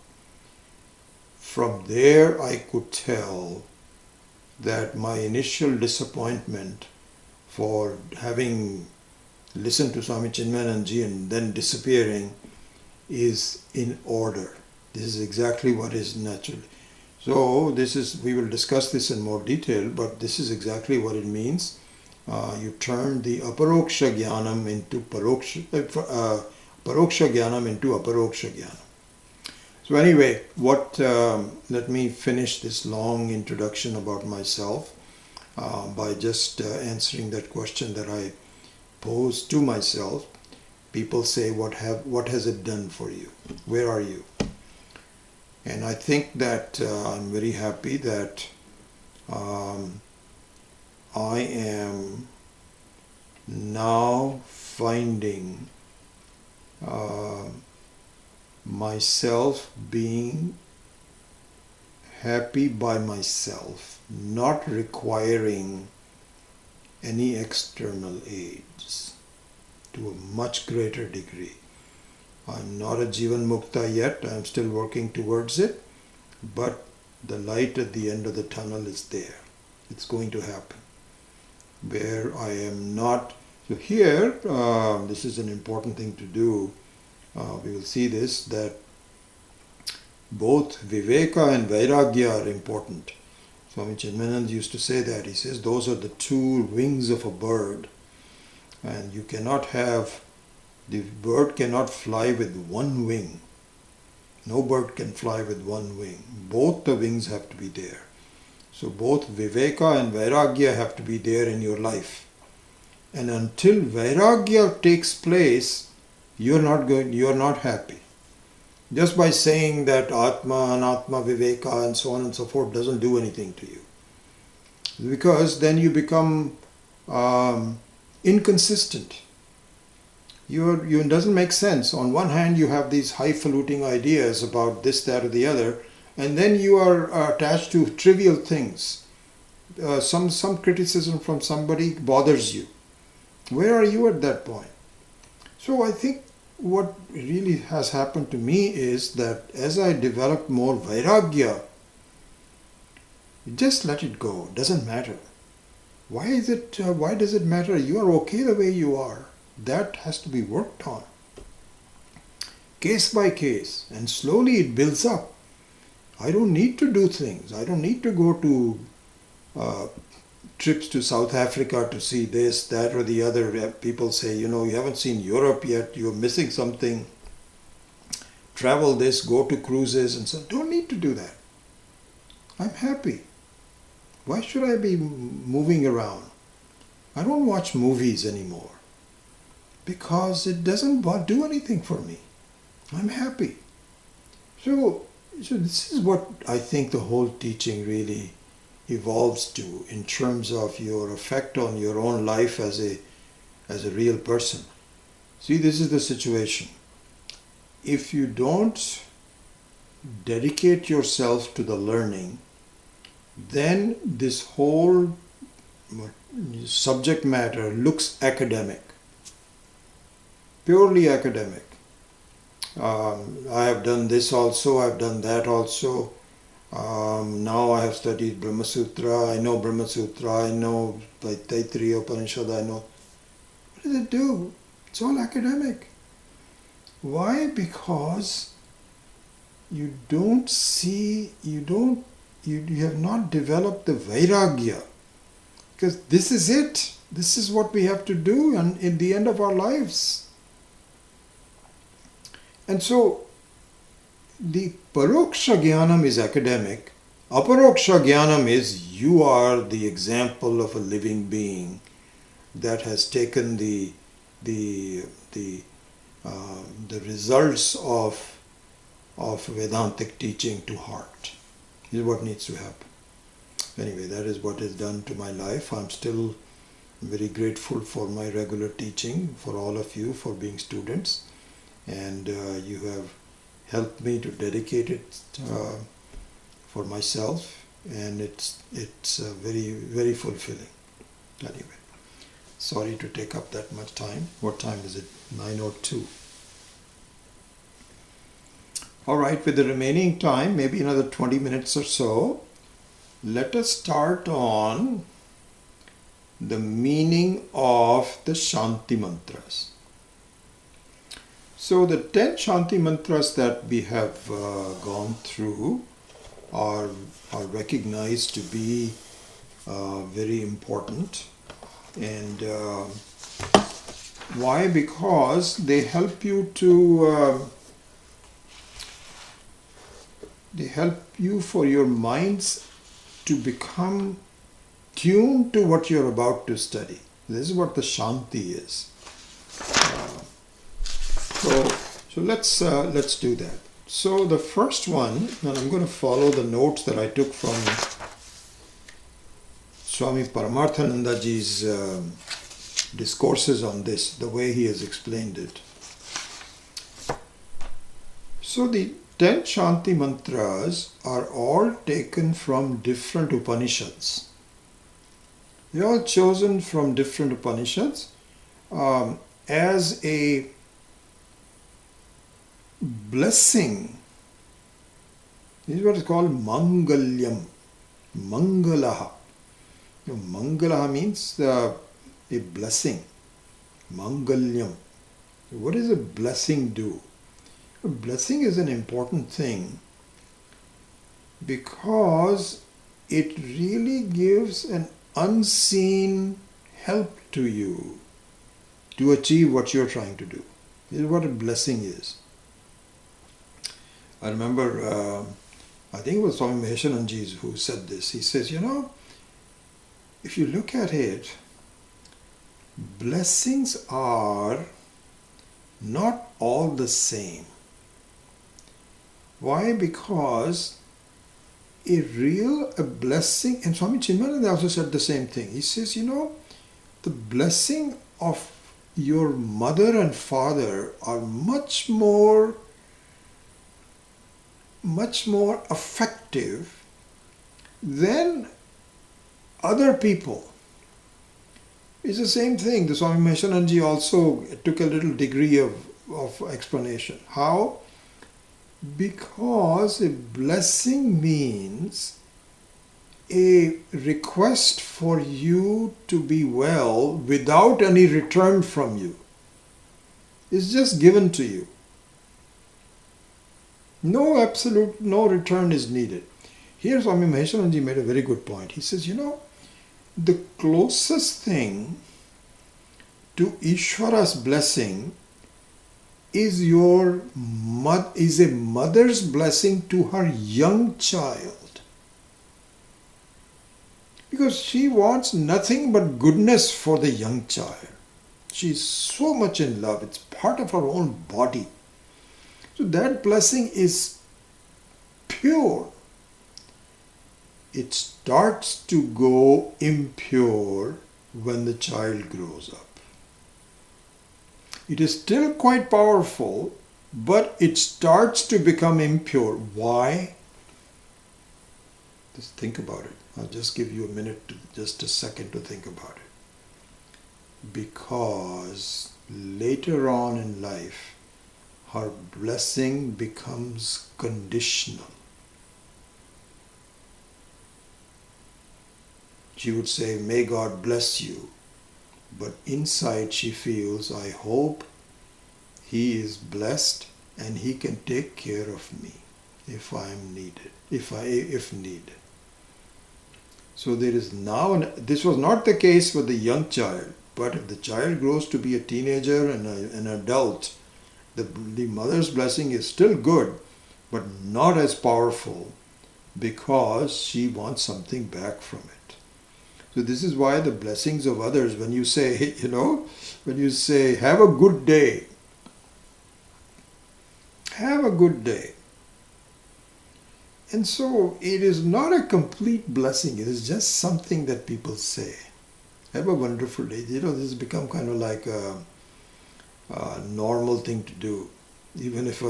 From there, I could tell that my initial disappointment for having listened to Swami Chinmayananji and then disappearing is in order. This is exactly what is natural. So we will discuss this in more detail, but this is exactly what it means. You turn the aparoksha jnanam into paroksha jnanam into aparoksha jnanam. So anyway, let me finish this long introduction about myself by just answering that question that I posed to myself. People say, what has it done for you? Where are you? And I think that I'm very happy that I am now finding myself being happy by myself, not requiring any external aids to a much greater degree. I'm not a Jivan Mukta yet, I'm still working towards it, but the light at the end of the tunnel is there. It's going to happen. Where I am not. So here, this is an important thing to do. We will see this, that both Viveka and Vairagya are important. Swami Chinmayananda used to say that. He says those are the two wings of a bird. And you cannot have, the bird cannot fly with one wing. No bird can fly with one wing. Both the wings have to be there. So both Viveka and Vairagya have to be there in your life. And until Vairagya takes place, you're not happy. Just by saying that Atma, Anatma, Viveka and so on and so forth doesn't do anything to you. Because then you become inconsistent. It doesn't make sense. On one hand, you have these highfalutin ideas about this, that, or the other, and then you are attached to trivial things. Some criticism from somebody bothers you. Where are you at that point? So I think what really has happened to me is that as I developed more Vairagya, just let it go. It doesn't matter. Why does it matter? You are okay the way you are. That has to be worked on. Case by case. And slowly it builds up. I don't need to do things. I don't need to go to trips to South Africa to see this, that or the other. People say, you haven't seen Europe yet. You're missing something. Travel this, go to cruises and so. Don't need to do that. I'm happy. Why should I be moving around? I don't watch movies anymore because it doesn't do anything for me. I'm happy. So this is what I think the whole teaching really evolves to in terms of your effect on your own life as a real person. See, this is the situation. If you don't dedicate yourself to the learning, then this whole subject matter looks academic, purely academic. I have done this also, I've done that also. Now I have studied Brahma Sutra, I know Brahma Sutra, I know Taittiriya Upanishad, I know. What does it do? It's all academic. Why? Because you don't see, you have not developed the vairagya. Because this is it. This is what we have to do in the end of our lives. And so, the paroksha jnanam is academic. Aparoksha jnanam is you are the example of a living being that has taken the results of Vedantic teaching to heart. This is what needs to happen. Anyway, that is what is done to my life. I'm still very grateful for my regular teaching, for all of you, for being students. And you have helped me to dedicate it for myself. And it's very, very fulfilling. Anyway, sorry to take up that much time. What time is it? 9:02. All right, with the remaining time, maybe another 20 minutes or so, let us start on the meaning of the Shanti Mantras. So the 10 Shanti Mantras that we have gone through are recognized to be very important. And why? Because they help you to for your minds to become tuned to what you're about to study. This is what the Shanti is. So let's do that. So the first one, and I'm going to follow the notes that I took from Swami Paramarthanandaji's discourses on this, the way he has explained it. So the 10 Shanti Mantras are all taken from different Upanishads. They're all chosen from different Upanishads as a blessing. This is what is called Mangalyam. Mangalaha. Mangalaha means a blessing. Mangalyam. What does a blessing do? A blessing is an important thing because it really gives an unseen help to you to achieve what you're trying to do. This is what a blessing is. I remember, I think it was Swami Maheshananji who said this. He says, if you look at it, blessings are not all the same. Why? Because a blessing, and Swami Chinmayananda also said the same thing. He says, the blessing of your mother and father are much more effective than other people. It's the same thing. The Swami Maheshananji also took a little degree of explanation. How? Because a blessing means a request for you to be well without any return from you. It's just given to you. No return is needed. Here Swami Maheswaranji made a very good point. He says, the closest thing to Ishvara's blessing is a mother's blessing to her young child. Because she wants nothing but goodness for the young child. She's so much in love. It's part of her own body. So that blessing is pure. It starts to go impure when the child grows up. It is still quite powerful, but it starts to become impure. Why? Just think about it. I'll just give you just a second to think about it. Because later on in life, her blessing becomes conditional. She would say, "May God bless you." But inside she feels, "I hope he is blessed and he can take care of me if I am needed, if needed." So there is now, this was not the case with the young child, but if the child grows to be a teenager and an adult, the mother's blessing is still good, but not as powerful because she wants something back from it. So this is why the blessings of others, when you say, have a good day, have a good day. And so it is not a complete blessing, it is just something that people say. Have a wonderful day. This has become kind of like a normal thing to do. Even if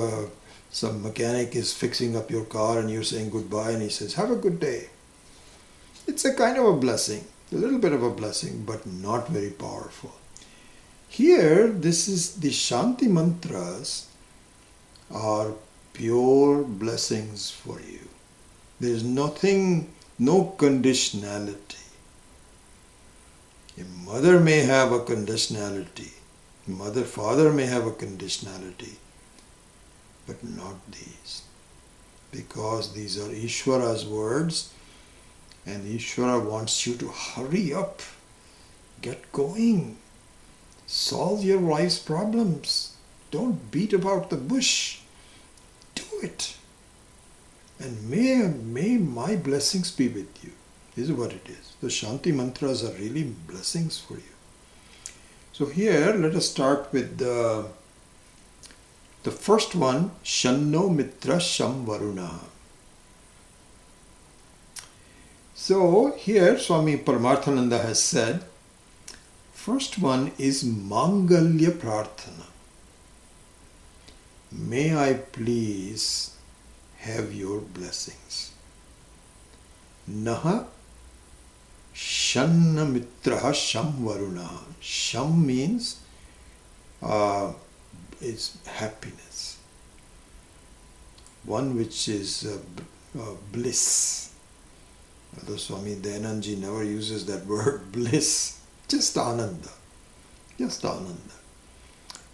some mechanic is fixing up your car and you're saying goodbye and he says, "Have a good day." It's a kind of a blessing, a little bit of a blessing, but not very powerful. Here, this is the Shanti Mantras are pure blessings for you. There is nothing, no conditionality. A mother may have a conditionality. Father may have a conditionality, but not these. Because these are Ishvara's words, and Ishvara wants you to hurry up, get going, solve your life's problems. Don't beat about the bush. Do it. And may my blessings be with you. This is what it is. The Shanti Mantras are really blessings for you. So here, let us start with the first one, Shanno Mitra Sham Varuna. So here, Swami Paramarthananda has said, first one is Mangalya Prarthana. May I please have your blessings. Naha Shanna Mitraha Sham Varuna. Sham means is happiness. One which is bliss. Although Swami Dayananji never uses that word bliss, just Ananda. Just Ananda.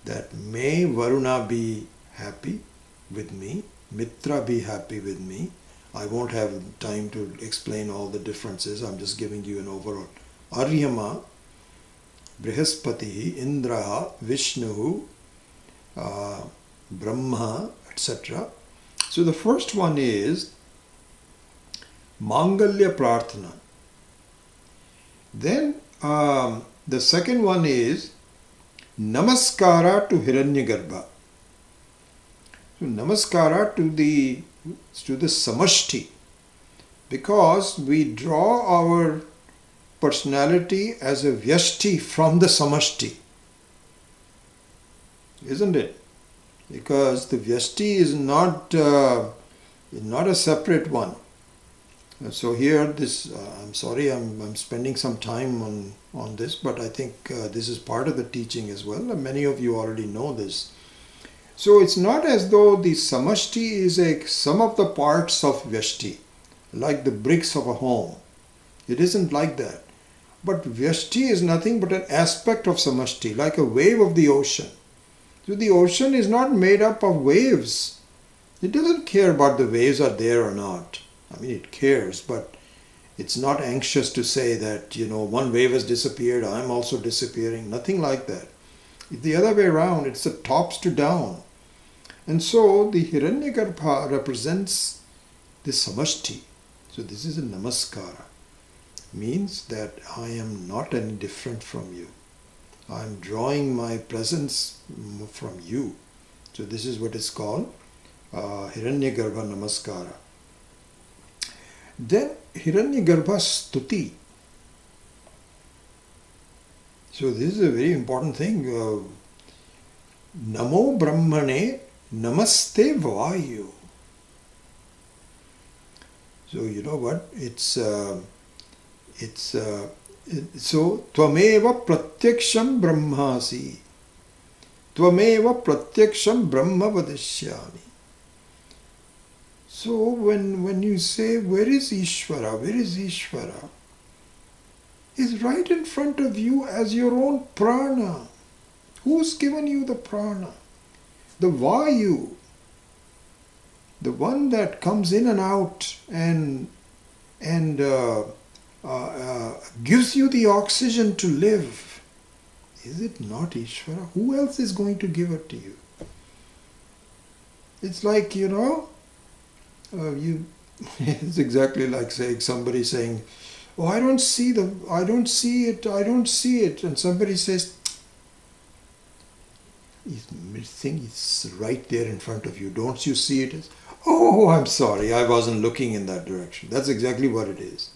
That may Varuna be happy with me, Mitra be happy with me. I won't have time to explain all the differences. I'm just giving you an overall. Aryama, Brihaspati, Indraha, Vishnu, Brahma, etc. So the first one is Mangalya Prarthana. Then the second one is Namaskara to Hiranyagarbha. So Namaskara to the Samashti, because we draw our personality as a Vyashti from the Samashti, isn't it? Because the Vyashti is not a separate one. So here, I'm sorry, I'm spending some time on this, but I think this is part of the teaching as well. Many of you already know this. So it's not as though the Samashti is a sum of the parts of Vyashti, like the bricks of a home. It isn't like that. But Vyashti is nothing but an aspect of Samashti, like a wave of the ocean. So the ocean is not made up of waves. It doesn't care about the waves are there or not. I mean, it cares, but it's not anxious to say that, one wave has disappeared, I'm also disappearing. Nothing like that. It's the other way around. It's the tops to down. And so the Hiranyagarbha represents the Samashti. So this is a Namaskara. Means that I am not any different from you. I am drawing my presence from you. So this is what is called Hiranyagarbha Namaskara. Then Hiranyagarbha Stuti. So this is a very important thing. Namo Brahmane Namaste Vayu. So you know what? So Tvameva Pratyaksham Brahmasi. Tvameva Pratyaksham Brahma Vadishyami. So when you say, where is Ishvara? Where is Ishvara? Is right in front of you as your own prana. Who's given you the prana? The Vayu. The one that comes in and out and gives you the oxygen to live. Is it not Ishvara? Who else is going to give it to you? It's like, it's exactly like somebody saying, oh, I don't see it. And somebody says, it's right there in front of you. Don't you see it? Oh, I'm sorry, I wasn't looking in that direction. That's exactly what it is.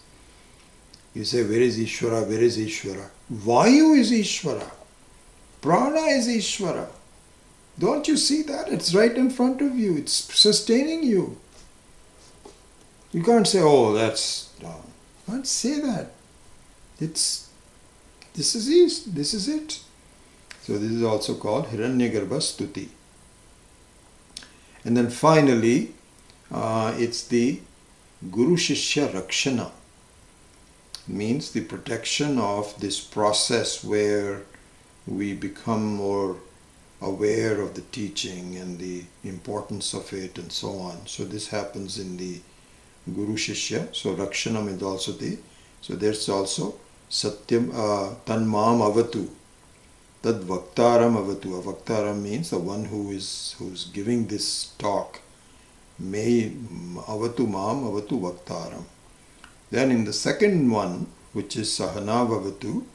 You say, where is Ishvara? Where is Ishvara? Vayu is Ishvara. Prana is Ishvara. Don't you see that? It's right in front of you. It's sustaining you. You can't say, oh, that's... No. You can't say that. This is it. So this is also called Hiranyagarbha Stuti. And then finally, it's the Guru Shishya Rakshana. Means the protection of this process where we become more aware of the teaching and the importance of it and so on. So this happens in the Guru Shishya. So Rakshanam is also so there's also Satyam Tanmam Avatu. Tad Vaktaram Avatu. Vaktaram means the one who's giving this talk. May Avatu Mam Avatu Vaktaram. Then in the second one, which is Sahana Avatu,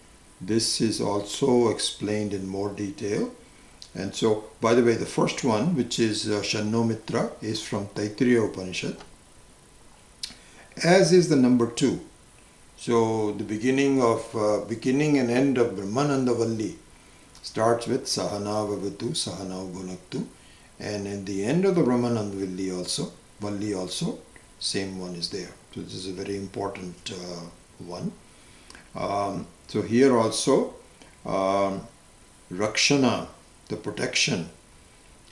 this is also explained in more detail. And so, by the way, the first one, which is Shanno Mitra, is from Taittiriya Upanishad, as is the number 2. So the beginning and end of Brahmananda Valli starts with Sahana Vavatu, Sahana Bhunaktu, and at the end of the Brahmananda Valli also, same one is there. So this is a very important one. So here also, Rakshana, the protection,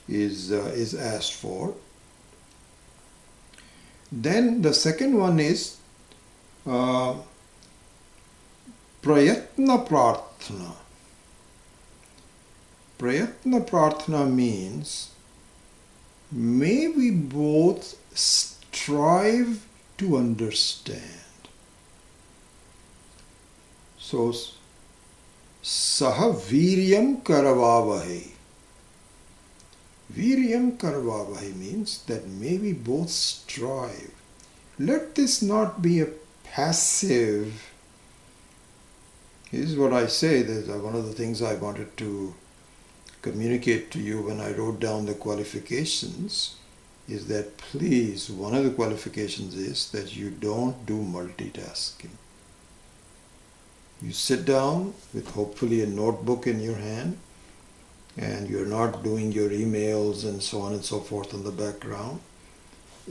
is asked for. Then the second one is Prayatna Prarthana. Prayatna Prarthana means, may we both strive to understand. So, Saha Viryam Karavavahe. Viryam Karavavahe means that may we both strive. Let this not be a passive. This is what I say. That one of the things I wanted to communicate to you when I wrote down the qualifications is that please, one of the qualifications is that you don't do multitasking. You sit down with hopefully a notebook in your hand and you're not doing your emails and so on and so forth in the background.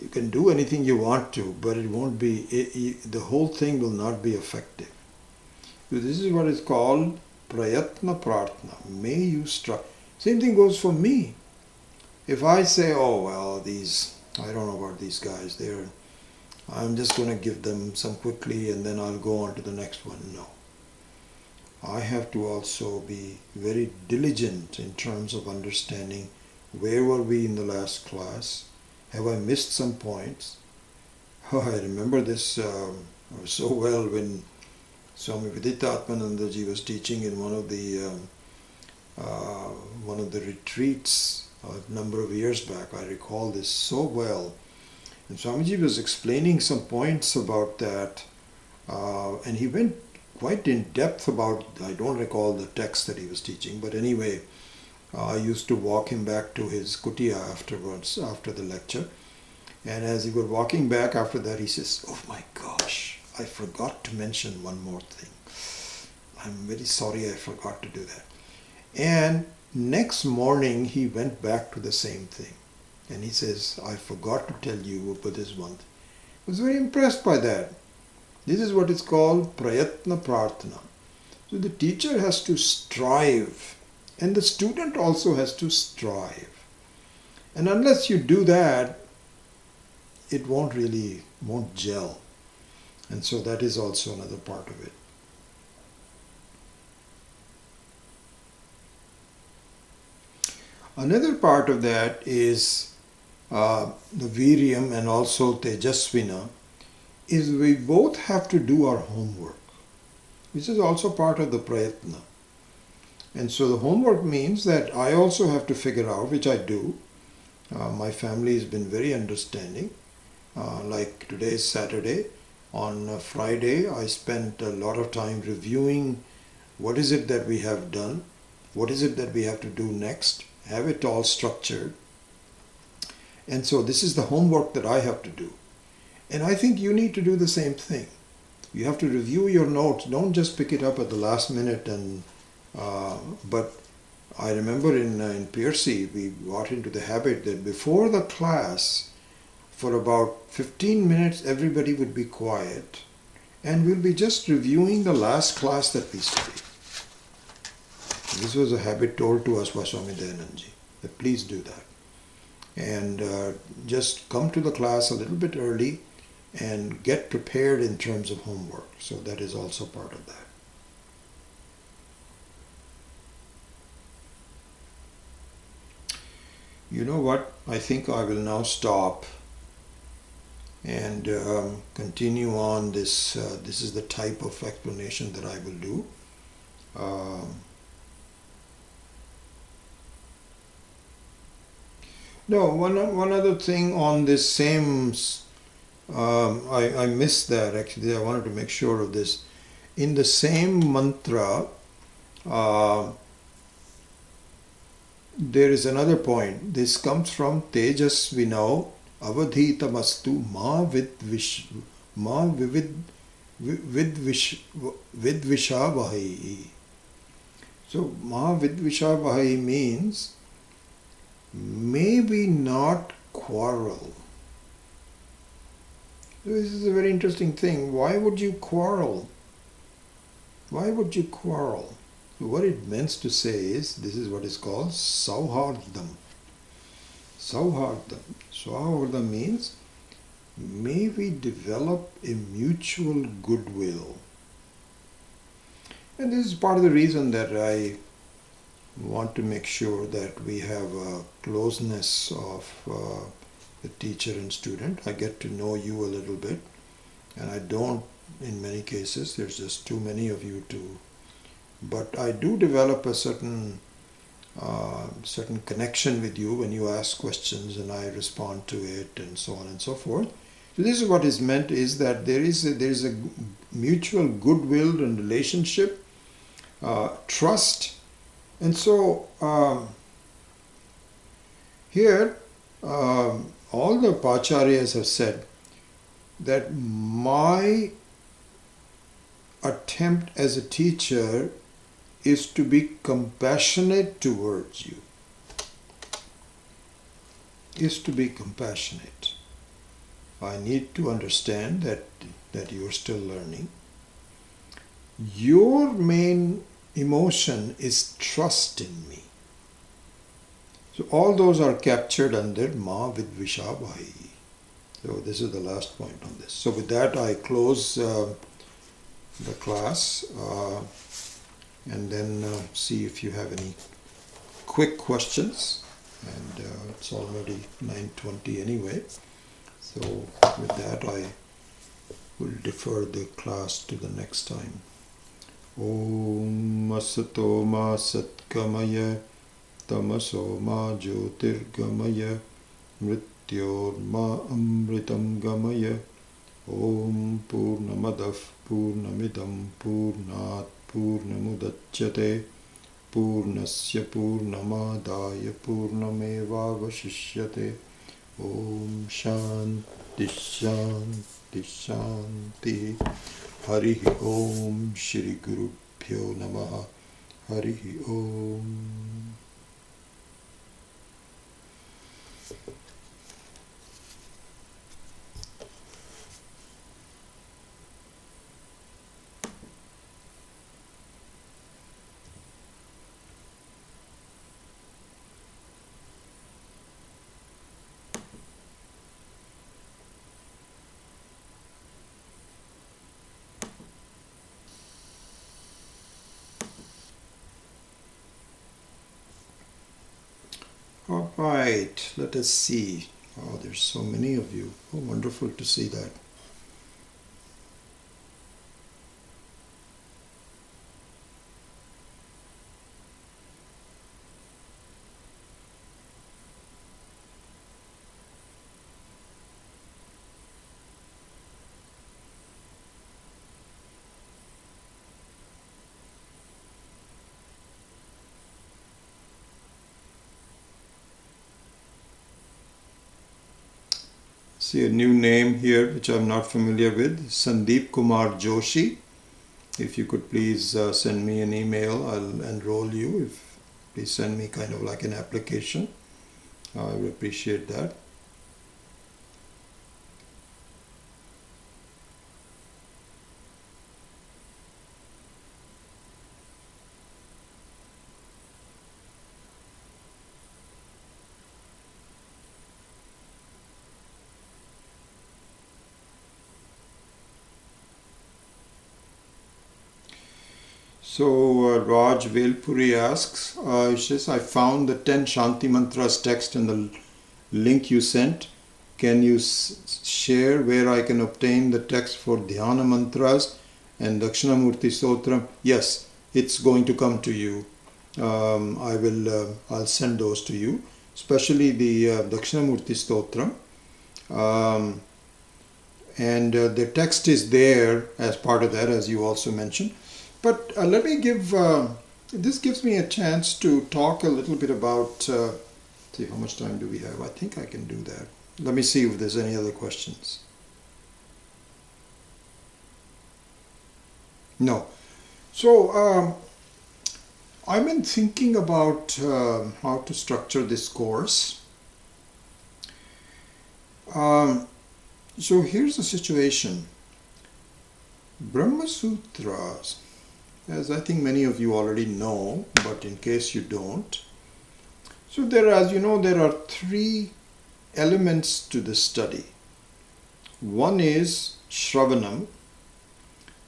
You can do anything you want to, but it won't be, the whole thing will not be effective. So this is what is called Prayatna Prarthana. May you strive. Same thing goes for me. If I say, oh well, I don't know about these guys, I'm just going to give them some quickly and then I'll go on to the next one. No. I have to also be very diligent in terms of understanding where were we in the last class. Have I missed some points? Oh, I remember this so well when Swami Viditatmanandaji was teaching in one of the retreats a number of years back. I recall this so well. And Swamiji was explaining some points about that, and he went quite in depth about, I don't recall the text that he was teaching, but anyway, I used to walk him back to his kutia afterwards, after the lecture. And as he was walking back after that, he says, "Oh my gosh, I forgot to mention one more thing. I'm very sorry I forgot to do that." And next morning, he went back to the same thing. And he says, "I forgot to tell you about this one thing." I was very impressed by that. This is what is called prayatna prarthana. So the teacher has to strive, and the student also has to strive. And unless you do that, it won't gel. And so that is also another part of it. Another part of that is the Viryam and also Tejasvina, is we both have to do our homework, which is also part of the prayatna. And so the homework means that I also have to figure out, which I do. My family has been very understanding. Like today is Saturday. On Friday, I spent a lot of time reviewing what is it that we have done, what is it that we have to do next, have it all structured. And so this is the homework that I have to do. And I think you need to do the same thing. You have to review your notes. Don't just pick it up at the last minute. But I remember in Piercy, we got into the habit that before the class, for about 15 minutes, everybody would be quiet. And we'll be just reviewing the last class that we studied. This was a habit told to us by Swami Dayanandji, that please do that. And just come to the class a little bit early and get prepared in terms of homework. So that is also part of that. You know what? I think I will now stop and continue on this. This is the type of explanation that I will do. No, one other thing on this same, I missed that actually. I wanted to make sure of this. In the same mantra, there is another point. This comes from Tejasvinau avadhitamastu ma vidvishavahai. So ma vidvishavahai means may we not quarrel. This is a very interesting thing. Why would you quarrel? Why would you quarrel? What it means to say is, this is what is called sauhardam. Sauhardam. Sauhardam means, may we develop a mutual goodwill. And this is part of the reason that I want to make sure that we have a closeness of the teacher and student. I get to know you a little bit, and I don't, in many cases, there's just too many of you to, but I do develop a certain connection with you when you ask questions and I respond to it and so on and so forth. So this is what is meant, is that there is a mutual goodwill and relationship, trust. And so here all the Pacharyas have said that my attempt as a teacher is to be compassionate towards you. Is to be compassionate. I need to understand that you are still learning. Your main emotion is trust in me. So all those are captured under Ma Vidvishavai. So this is the last point on this. So with that, I close the class and then see if you have any quick questions. And it's already 9:20 anyway. So with that, I will defer the class to the next time. Om Asato Ma Satkamaya Tamaso Ma Jyotirgamaya Mrityorma Amritam Gamaya Om Purnamadav Purnamidam Purnat Purnamudachyate Purnasya Purnamadaya Purnameva Vashishyate Om Shanti Shanti Shanti Hari Om Shri Guru Pyo Namaha Hari Om. All right, let us see. Oh, there's so many of you. Oh, wonderful to see that. See a new name here which I'm not familiar with, Sandeep Kumar Joshi. If you could please send me an email, I'll enroll you. Please send me kind of like an application. I would appreciate that. So Raj Velpuri asks, he says, I found the 10 Shanti Mantras text in the link you sent. Can you share where I can obtain the text for Dhyana Mantras and Dakshinamurti Stotram? Yes, it's going to come to you. I'll send those to you, especially the Dakshinamurti Stotram. And the text is there as part of that, as you also mentioned. But let me give, this gives me a chance to talk a little bit about, see how much time do we have? I think I can do that. Let me see if there's any other questions. No. So I've been thinking about how to structure this course. So here's the situation. Brahma Sutras, as I think many of you already know, but in case you don't. So there, as you know, there are 3 elements to the study. One is Shravanam,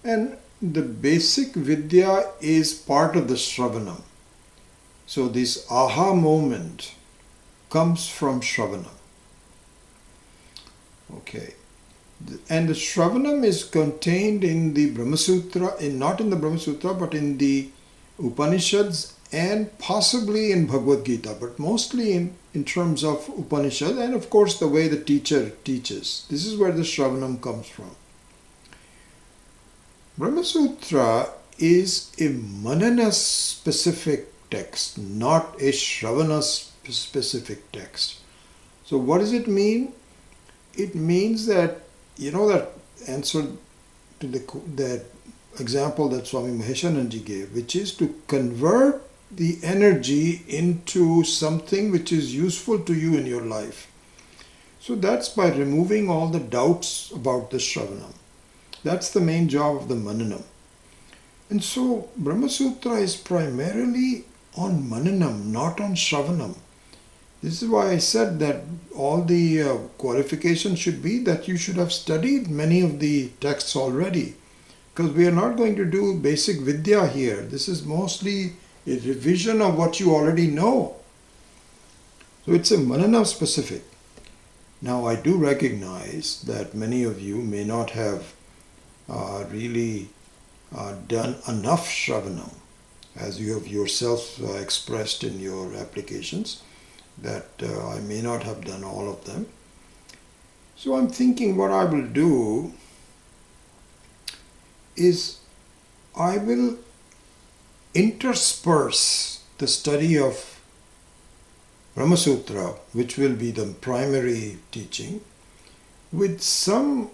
and the basic Vidya is part of the Shravanam. So this aha moment comes from Shravanam. Okay. And the Shravanam is contained in the Brahma Sutra, not in the Brahma Sutra, but in the Upanishads and possibly in Bhagavad Gita, but mostly in terms of Upanishad and of course the way the teacher teaches. This is where the Shravanam comes from. Brahma Sutra is a Manana specific text, not a Shravana specific text. So what does it mean? It means that, you know, that answer to the example that Swami Maheshananji gave, which is to convert the energy into something which is useful to you in your life. So that's by removing all the doubts about the Shravanam. That's the main job of the Mananam. And so Brahma Sutra is primarily on Mananam, not on Shravanam. This is why I said that all the qualifications should be that you should have studied many of the texts already. Because we are not going to do basic vidya here. This is mostly a revision of what you already know. So it's a manana specific. Now I do recognize that many of you may not have really done enough shravanam, as you have yourself expressed in your applications, that I may not have done all of them. So I'm thinking what I will do is I will intersperse the study of Brahma Sutra, which will be the primary teaching, with some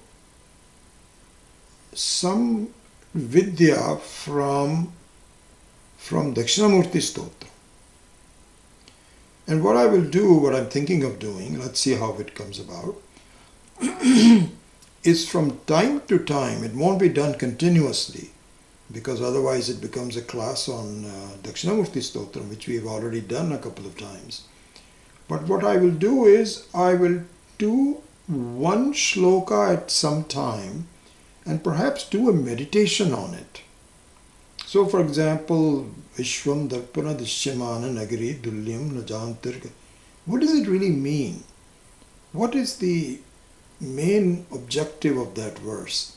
vidya from Dakshinamurti Stotra. And what I will do, what I'm thinking of doing, let's see how it comes about, is from time to time, it won't be done continuously, because otherwise it becomes a class on Dakshinamurti Stotra, which we have already done a couple of times. But what I will do is, I will do one shloka at some time, and perhaps do a meditation on it. So for example, Vishwam Darpana Dishyamana Nagari Dulyam Najantir. What does it really mean? What is the main objective of that verse?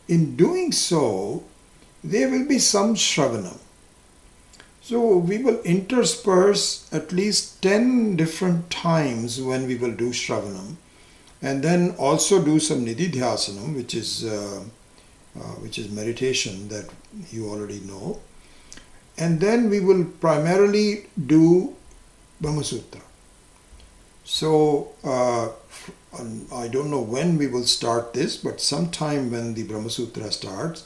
In doing so, there will be some shravanam. So we will intersperse at least 10 different times when we will do shravanam, and then also do some nididhyasanam, which is meditation that you already know. And then we will primarily do Brahma Sutra. So I don't know when we will start this, but sometime when the Brahma Sutra starts,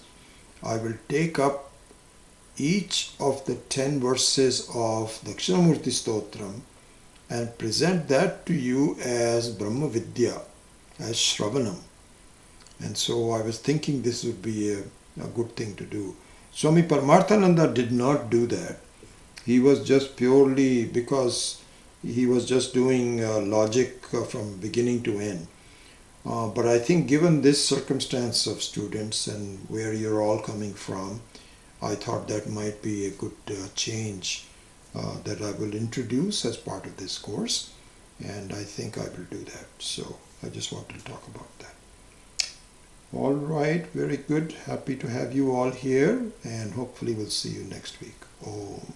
I will take up each of the 10 verses of Dakshinamurti Stotram and present that to you as Brahma Vidya, as Shravanam. And so I was thinking this would be a good thing to do. Swami Paramarthananda did not do that. He was just purely, because he was just doing logic from beginning to end. But I think given this circumstance of students and where you're all coming from, I thought that might be a good change that I will introduce as part of this course. And I think I will do that. So I just wanted to talk about that. All right, very good. Happy to have you all here, and hopefully we'll see you next week. Om.